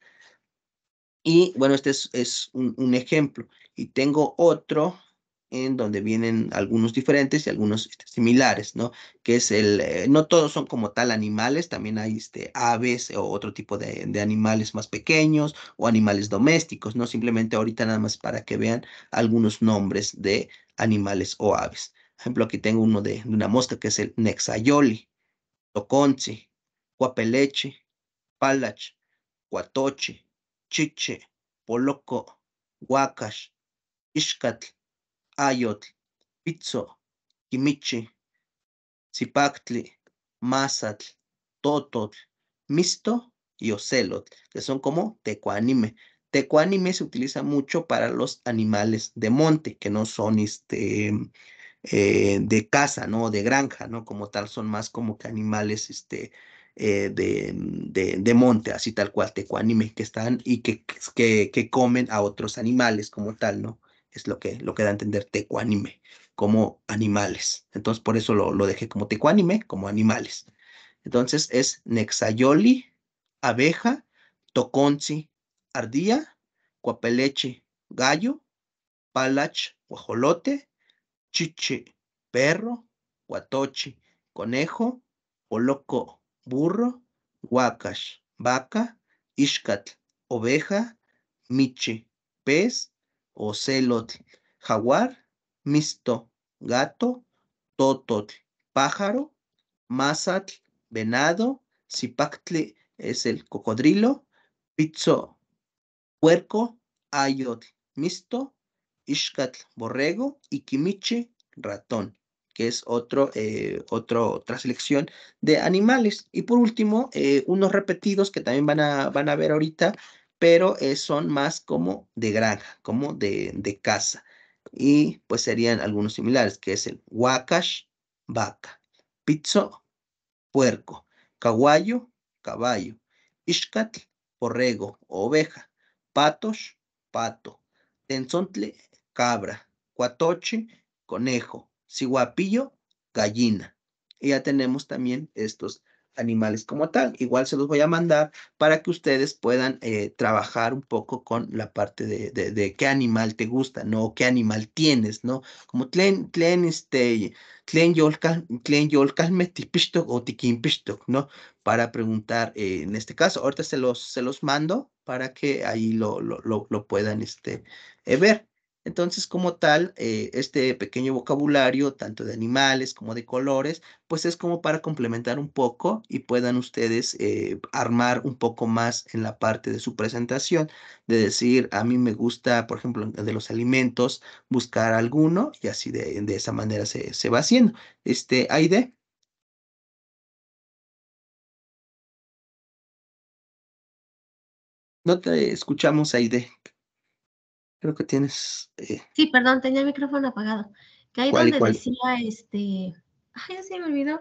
Y bueno, este es un ejemplo. Y tengo otro en donde vienen algunos diferentes y algunos similares, ¿no? Que es no todos son como tal animales, también hay aves o otro tipo de animales más pequeños o animales domésticos, ¿no? Simplemente ahorita nada más para que vean algunos nombres de animales o aves. Por ejemplo, aquí tengo uno de una mosca que es el Nexayoli, Toconchi, Cuapeleche, Palach, Cuatoche, Chiche, Poloco, Huacash, Ixcatl, Ayotl, Pizzo, Quimiche, Zipactli, Mazatl, Tototl, Misto y Ocelotl, que son como tecuanime. Tecuanime se utiliza mucho para los animales de monte, que no son de casa, ¿no? De granja, ¿no? Como tal, son más como que animales de monte, así tal cual, tecuanime, que están y que comen a otros animales como tal, ¿no? Es lo que da a entender tecuanime, como animales. Entonces, por eso lo dejé como tecuanime, como animales. Entonces, es Nexayoli, abeja, toconzi, ardilla, cuapeleche, gallo, palach, guajolote, chiche, perro, guatochi, conejo, poloco, burro, huacash, vaca, ixcatl, oveja, miche, pez, ocelotl, jaguar, misto, gato, tototl, pájaro, mazatl, venado, zipactle es el cocodrilo, pizzo, puerco, ayotl, misto, Ixcatl, borrego, y Quimiche, ratón, que es otra selección de animales. Y por último, unos repetidos que también van a ver ahorita, pero son más como de granja, como de casa. Y pues serían algunos similares, que es el huacash, vaca, pizzo, puerco, caguayo, caballo, Ixcatl, borrego, oveja, patos, pato, tenzontle, cabra, cuatoche, conejo, ciguapillo, gallina. Y ya tenemos también estos animales como tal. Igual se los voy a mandar para que ustedes puedan trabajar un poco con la parte de qué animal te gusta, ¿no? ¿Qué animal tienes, ¿no? Como tlen yolcal metipishtok o tiquimpishtok, ¿no? Para preguntar en este caso. Ahorita se los mando para que ahí lo puedan ver. Entonces, como tal, este pequeño vocabulario, tanto de animales como de colores, pues es como para complementar un poco y puedan ustedes armar un poco más en la parte de su presentación, de decir, a mí me gusta, por ejemplo, de los alimentos, buscar alguno y así de esa manera se va haciendo. Aide. No te escuchamos, Aide. Creo que tienes Sí, perdón, tenía el micrófono apagado. Que ahí cuál y donde cuál. decía ay, ya se me olvidó,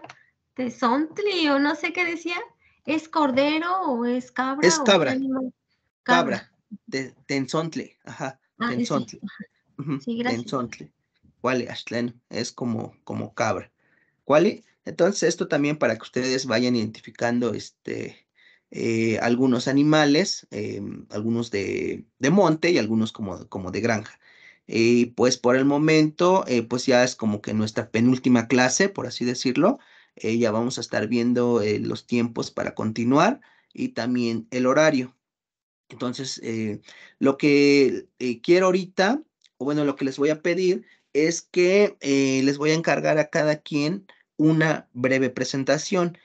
tezontli o no sé qué decía, ¿es cordero o es cabra Es o qué cabra, animal? cabra, Cabra. tenzontle, ajá, Ese. tenzontle, Sí, gracias. tenzontle. ¿Cuál es como cabra? ¿Cuál? Entonces, esto también para que ustedes vayan identificando algunos animales, algunos de monte y algunos como de granja. Y pues por el momento, pues ya es como que nuestra penúltima clase, por así decirlo. Ya vamos a estar viendo los tiempos para continuar y también el horario. Entonces, lo que quiero ahorita, o bueno, lo que les voy a pedir es que les voy a encargar a cada quien una breve presentación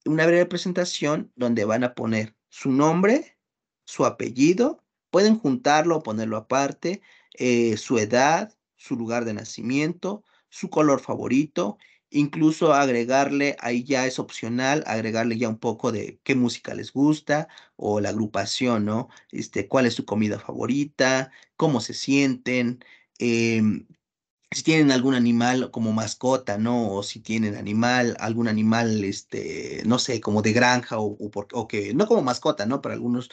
donde van a poner su nombre, su apellido, pueden juntarlo o ponerlo aparte, su edad, su lugar de nacimiento, su color favorito, incluso agregarle, ahí ya es opcional, agregarle ya un poco de qué música les gusta o la agrupación, ¿no? Cuál es su comida favorita, cómo se sienten, em, si tienen algún animal como mascota, ¿no? O si tienen algún animal, no sé, como de granja o que, no como mascota, ¿no? Para algunos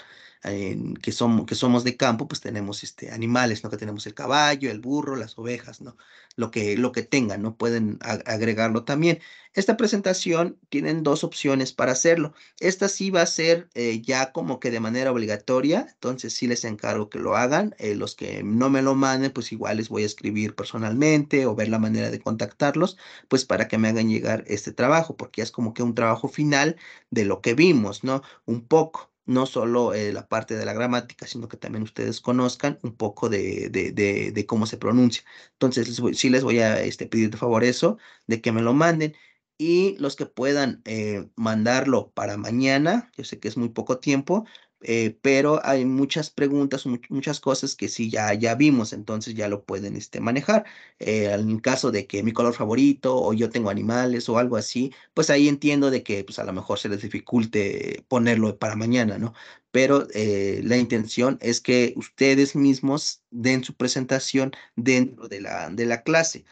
que somos de campo, pues tenemos animales, ¿no? Que tenemos el caballo, el burro, las ovejas, ¿no? Lo que tengan, ¿no? Pueden agregarlo también. Esta presentación tienen dos opciones para hacerlo. Esta sí va a ser ya como que de manera obligatoria, entonces sí les encargo que lo hagan. Los que no me lo manden, pues igual les voy a escribir personalmente o ver la manera de contactarlos, pues para que me hagan llegar este trabajo, porque es como que un trabajo final de lo que vimos, ¿no? Un poco. No solo la parte de la gramática, sino que también ustedes conozcan un poco de cómo se pronuncia. Entonces, sí les voy a pedir de favor eso, de que me lo manden. Y los que puedan mandarlo para mañana, yo sé que es muy poco tiempo, pero hay muchas preguntas, muchas cosas que sí ya vimos, entonces ya lo pueden manejar. En caso de que mi color favorito o yo tengo animales o algo así, pues ahí entiendo de que pues a lo mejor se les dificulte ponerlo para mañana, ¿no? Pero la intención es que ustedes mismos den su presentación dentro de la clase.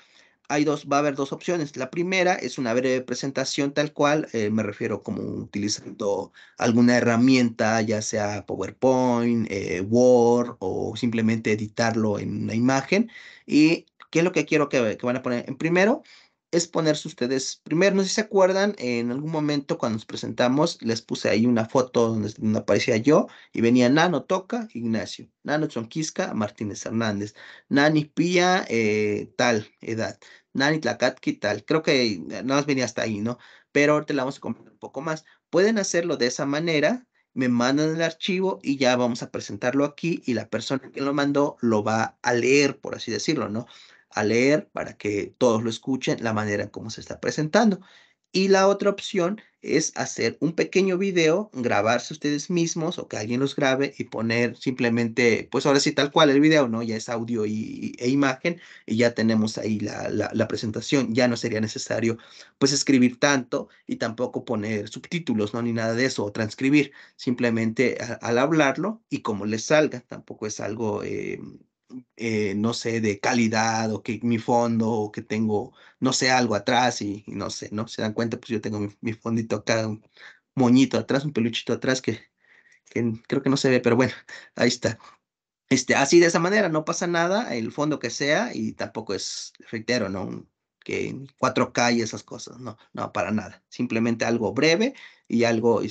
Va a haber dos opciones. La primera es una breve presentación tal cual, me refiero como utilizando alguna herramienta, ya sea PowerPoint, Word o simplemente editarlo en una imagen. ¿Y qué es lo que quiero que van a poner? En primero es ponerse ustedes, primero, no sé si se acuerdan, en algún momento cuando nos presentamos, les puse ahí una foto donde aparecía yo y venía Nano Toca, Ignacio, Nano Chonquisca, Martínez Hernández, Nani Pía, tal edad. Nani Tlacatqui tal. Creo que nada más venía hasta ahí, ¿no? Pero ahorita la vamos a comentar un poco más. Pueden hacerlo de esa manera, me mandan el archivo y ya vamos a presentarlo aquí y la persona que lo mandó lo va a leer, por así decirlo, ¿no? A leer para que todos lo escuchen la manera en cómo se está presentando. Y la otra opción es hacer un pequeño video, grabarse ustedes mismos o que alguien los grabe y poner simplemente, pues ahora sí, tal cual el video, ¿no? Ya es audio e imagen y ya tenemos ahí la presentación. Ya no sería necesario, pues, escribir tanto y tampoco poner subtítulos, ¿no? Ni nada de eso, o transcribir. Simplemente al hablarlo y como les salga, tampoco es algo, no sé, de calidad o que mi fondo o que tengo, no sé, algo atrás y no sé, ¿no? Se dan cuenta, pues yo tengo mi fondito acá, un moñito atrás, un peluchito atrás que creo que no se ve, pero bueno, ahí está. Así de esa manera, no pasa nada, el fondo que sea, y tampoco es, reitero, ¿no? Que en 4K y esas cosas, no, no, para nada. Simplemente algo breve y algo,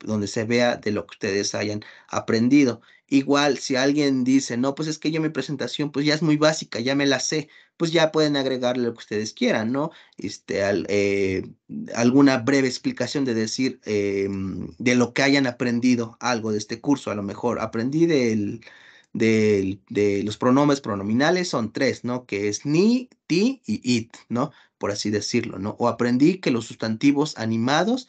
donde se vea de lo que ustedes hayan aprendido. Igual, si alguien dice, no, pues es que yo mi presentación, pues ya es muy básica, ya me la sé, pues ya pueden agregarle lo que ustedes quieran, ¿no? Alguna breve explicación de decir, de lo que hayan aprendido algo de este curso. A lo mejor aprendí de los pronombres pronominales son tres, ¿no? Que es ni, ti y it, ¿no? Por así decirlo, ¿no? O aprendí que los sustantivos animados,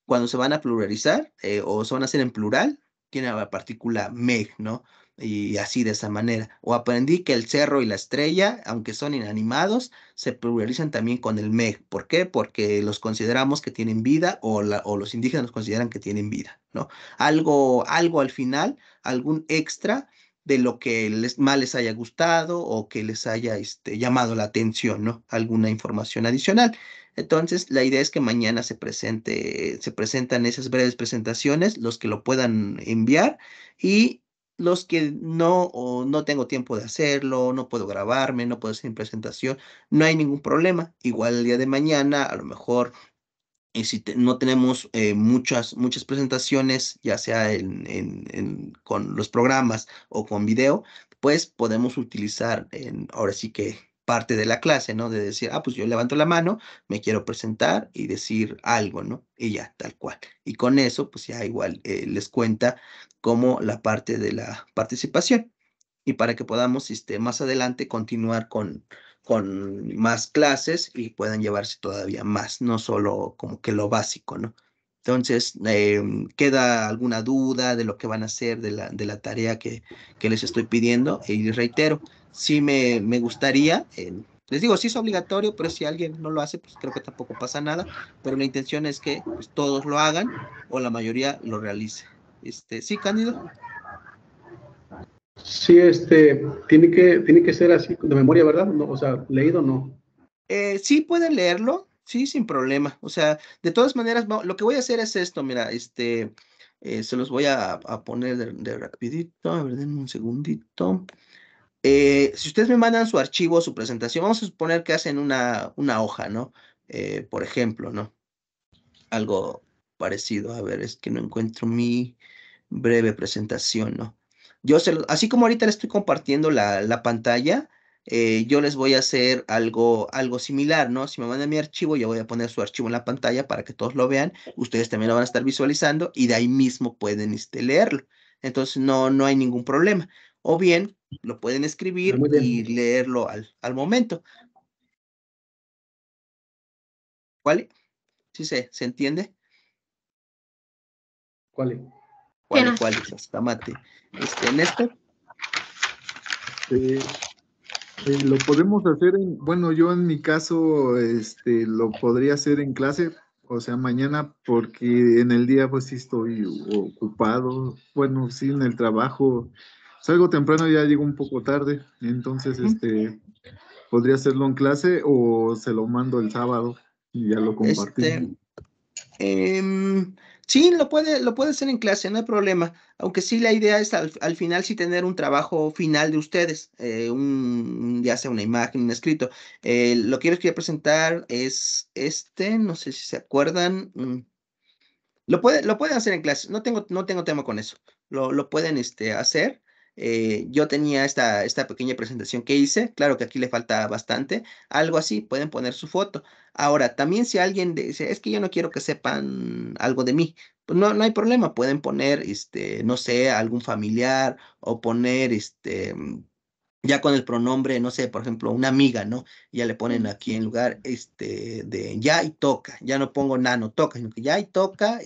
cuando se van a pluralizar o se van a hacer en plural, tienen la partícula meg, ¿no? Y así de esa manera. O aprendí que el cerro y la estrella, aunque son inanimados, se pluralizan también con el meg. ¿Por qué? Porque los consideramos que tienen vida o los indígenas los consideran que tienen vida, ¿no? Algo al final, algún extra de lo que más les haya gustado o que les haya llamado la atención, ¿no? Alguna información adicional. Entonces, la idea es que mañana se presentan esas breves presentaciones, los que lo puedan enviar y los que no, o no tengo tiempo de hacerlo, no puedo grabarme, no puedo hacer mi presentación, no hay ningún problema. Igual el día de mañana, a lo mejor y si no tenemos muchas presentaciones, ya sea con los programas o con video, pues podemos utilizar ahora sí que parte de la clase, ¿no? De decir, pues yo levanto la mano, me quiero presentar y decir algo, ¿no? Y ya, tal cual. Y con eso, pues ya igual les cuenta como la parte de la participación y para que podamos más adelante continuar con más clases y puedan llevarse todavía más, no solo como que lo básico, ¿no? Entonces, ¿queda alguna duda de lo que van a hacer de la tarea que les estoy pidiendo? Y reitero, sí me gustaría, les digo, sí es obligatorio, pero si alguien no lo hace, pues creo que tampoco pasa nada, pero la intención es que pues, todos lo hagan o la mayoría lo realice. Sí, Cándido. Sí, tiene que ser así de memoria, ¿verdad? No, o sea, leído no. Sí pueden leerlo, sí, sin problema. O sea, de todas maneras, lo que voy a hacer es esto, mira, se los voy a poner de rapidito, a ver, denme un segundito. Si ustedes me mandan su archivo, su presentación, vamos a suponer que hacen una hoja, ¿no? Por ejemplo, ¿no? Algo parecido, a ver, es que no encuentro mi breve presentación, ¿no? Así como ahorita les estoy compartiendo la pantalla, yo les voy a hacer algo similar, ¿no? Si me mandan mi archivo, yo voy a poner su archivo en la pantalla para que todos lo vean, ustedes también lo van a estar visualizando y de ahí mismo pueden leerlo. Entonces no hay ningún problema. O bien, lo pueden escribir Muy y bien. leerlo al momento. ¿Cuál? ¿Sí se entiende? ¿Cuál? ¿Cuál es? Escamate. Néstor. Lo podemos hacer bueno, yo en mi caso, lo podría hacer en clase, o sea, mañana, porque en el día pues sí estoy ocupado, bueno, sí, en el trabajo, salgo temprano, ya llego un poco tarde, entonces, podría hacerlo en clase o se lo mando el sábado y ya lo compartimos. Sí, lo puede hacer en clase, no hay problema. Aunque sí la idea es al final sí tener un trabajo final de ustedes, ya sea una imagen, un escrito. Lo que yo les quería presentar es no sé si se acuerdan. Lo pueden hacer en clase, no tengo tema con eso. Lo pueden hacer. Yo tenía esta pequeña presentación que hice, claro que aquí le falta bastante, algo así, pueden poner su foto. Ahora, también si alguien dice, es que yo no quiero que sepan algo de mí, pues no hay problema, pueden poner, no sé, algún familiar o poner, ya con el pronombre, no sé, por ejemplo, una amiga, ¿no? Ya le ponen aquí en lugar, de ya y toca, ya no pongo nano toca, sino que ya y toca,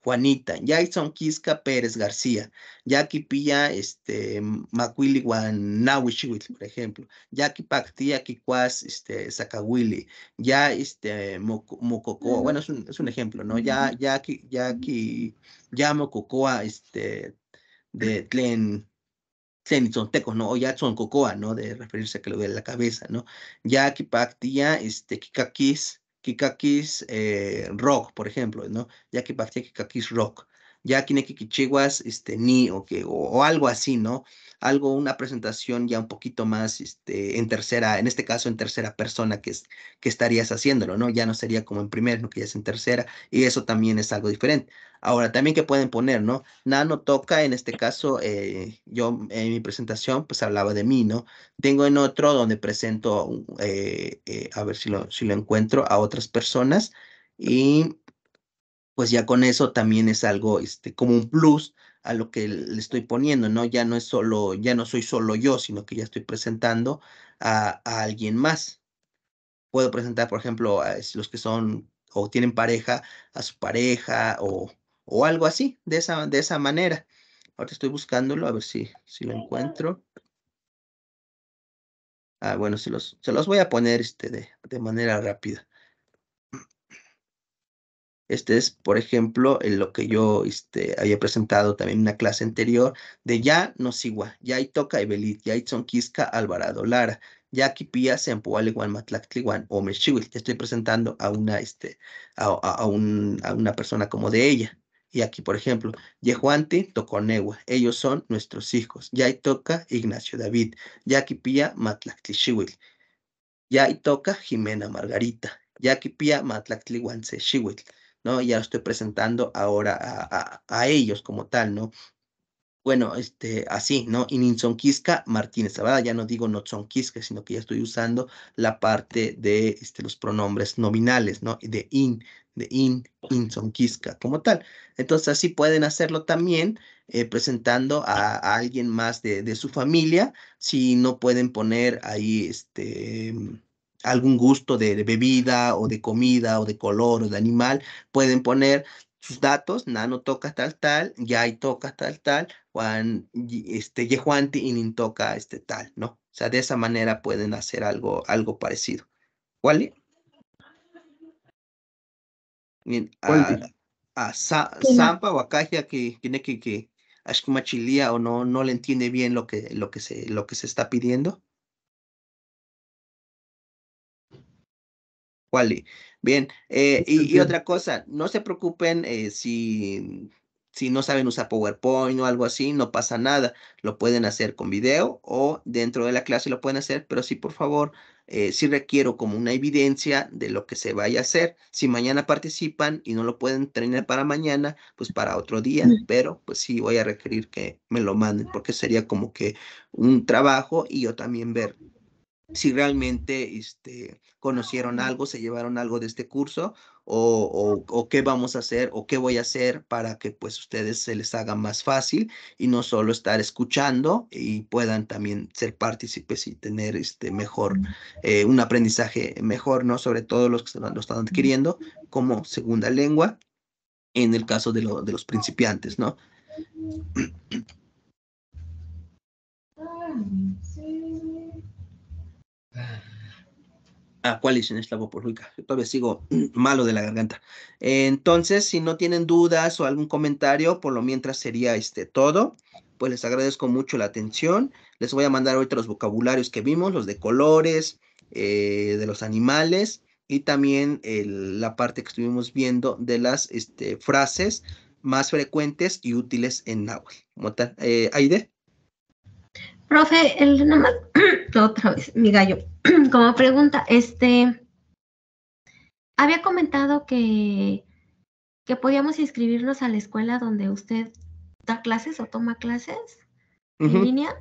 Juanita, ya y son Quisca Pérez García, ya aquí pilla, Macuili Nahuichihuitl, por ejemplo, ya aquí Pactía, aquí Cuas, Zacahuili, ya, Mococoa, bueno, es un ejemplo, ¿no? Ya aquí, ya Mococoa, de Tlen. Tlenitzonteco, ¿no? O ya Cocoa, ¿no? De referirse a que le duele la cabeza, ¿no? Ya Kipactia, Kikakis, rock, por ejemplo, ¿no? Ya Kipactia, Kikakis rock. Ya Kinekikichiguas, ni, o algo así, ¿no? Una presentación ya un poquito más, en este caso en tercera persona, que estarías haciéndolo, ¿no? Ya no sería como en primera, ¿no? Que ya es en tercera, y eso también es algo diferente. Ahora, también que pueden poner, ¿no? Nano toca, en este caso, yo en mi presentación, pues hablaba de mí, ¿no? Tengo en otro donde presento, a ver si lo encuentro, a otras personas, y pues ya con eso también es algo, como un plus a lo que le estoy poniendo, ¿no? Ya no soy solo yo, sino que ya estoy presentando a alguien más. Puedo presentar, por ejemplo, a los que son o tienen pareja, a su pareja o algo así, de esa manera. Ahora estoy buscándolo, a ver si lo encuentro. Bueno, se los voy a poner de manera rápida. Este es, por ejemplo, lo que yo había presentado también en una clase anterior de Ya no sigua, ya y toca Ebelit, ya y Tzonquisca Alvarado Lara, ya Kipia Sempoaleguan Matlactliwan o Mexihuil. Te estoy presentando a una persona como de ella. Y aquí, por ejemplo, Yehuante Toconegua, ellos son nuestros hijos. Ya y toca Ignacio David, ya Kipia Matlactlixihuil, ya y toca Jimena Margarita, ya Kipia Matlactliwan Sexihuil. ¿No? Ya lo estoy presentando ahora a ellos como tal, ¿no? Bueno, así, ¿no? Y Ninzonquisca Martínez Zavala, ya no digo Notzonquisca, sino que ya estoy usando la parte de los pronombres nominales, ¿no? Inzonquisca, como tal. Entonces, así pueden hacerlo también, presentando a alguien más de su familia, si no pueden poner ahí, algún gusto de bebida o de comida o de color o de animal, pueden poner sus datos, nano toca tal, tal, ya y toca tal, tal, Juan, yehuanti inintoca tal, ¿no? O sea, de esa manera pueden hacer algo parecido. ¿Cuál? Bien, ¿Cuál? Zampa o Acacia que tiene que Ashkumachilia o no le entiende bien lo que se está pidiendo. Wally. Bien, y otra cosa, no se preocupen si no saben usar PowerPoint o algo así, no pasa nada. Lo pueden hacer con video o dentro de la clase lo pueden hacer, pero sí, por favor, sí requiero como una evidencia de lo que se vaya a hacer. Si mañana participan y no lo pueden terminar para mañana, pues para otro día, pero pues sí voy a requerir que me lo manden porque sería como que un trabajo y yo también ver si realmente conocieron algo, se llevaron algo de este curso o qué vamos a hacer o qué voy a hacer para que pues ustedes se les haga más fácil y no solo estar escuchando y puedan también ser partícipes y tener mejor, un aprendizaje mejor, ¿no? Sobre todo los que lo están adquiriendo como segunda lengua en el caso de los principiantes, ¿no? ¿Cuál es en esta voz pública? Yo todavía sigo malo de la garganta. Entonces, si no tienen dudas o algún comentario, por lo mientras sería todo. Pues les agradezco mucho la atención. Les voy a mandar ahorita los vocabularios que vimos, los de colores, de los animales y también la parte que estuvimos viendo de las frases más frecuentes y útiles en náhuatl. ¿Cómo tal? Aide. Profe, nada más, otra vez, mi gallo, como pregunta, había comentado que podíamos inscribirnos a la escuela donde usted da clases o toma clases en línea.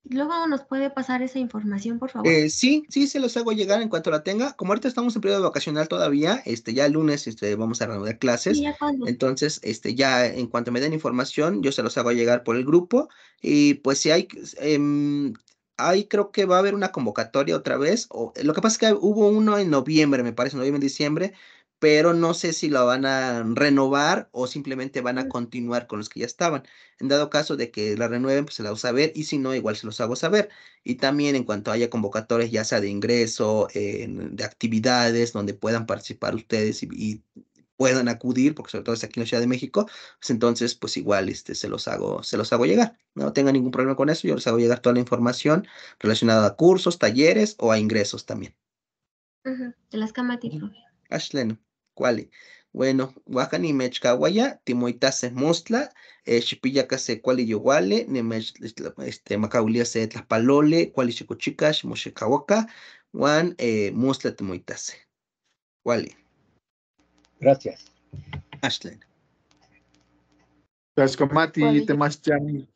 Luego nos puede pasar esa información, por favor. Sí, se los hago llegar en cuanto la tenga. Como ahorita estamos en periodo vacacional todavía, ya el lunes vamos a reanudar clases. Sí, ya cuando. Entonces, ya en cuanto me den información, yo se los hago llegar por el grupo. Y pues si hay, creo que va a haber una convocatoria otra vez. Lo que pasa es que hubo uno en noviembre, me parece, noviembre, diciembre, pero no sé si lo van a renovar o simplemente van a continuar con los que ya estaban. En dado caso de que la renueven, pues se la hago saber, y si no, igual se los hago saber. Y también en cuanto haya convocatorias, ya sea de ingreso, de actividades donde puedan participar ustedes y puedan acudir, porque sobre todo es aquí en la Ciudad de México, pues entonces, pues igual se los hago llegar. No tengan ningún problema con eso, yo les hago llegar toda la información relacionada a cursos, talleres o a ingresos también. De las Kamati, profe. Ashleno, ¿cuál? Bueno, Wakani Mechkawaya, Timoitase Mostla, Chipillaka se cuali yowale, Nemech Macaulia se Tlaspalole, cuali Chicochicas, Moshekawaka, Juan Mostla Timoitase. ¿Cuál? Gracias. Ashlen. Tlaxcomati, Temaschani,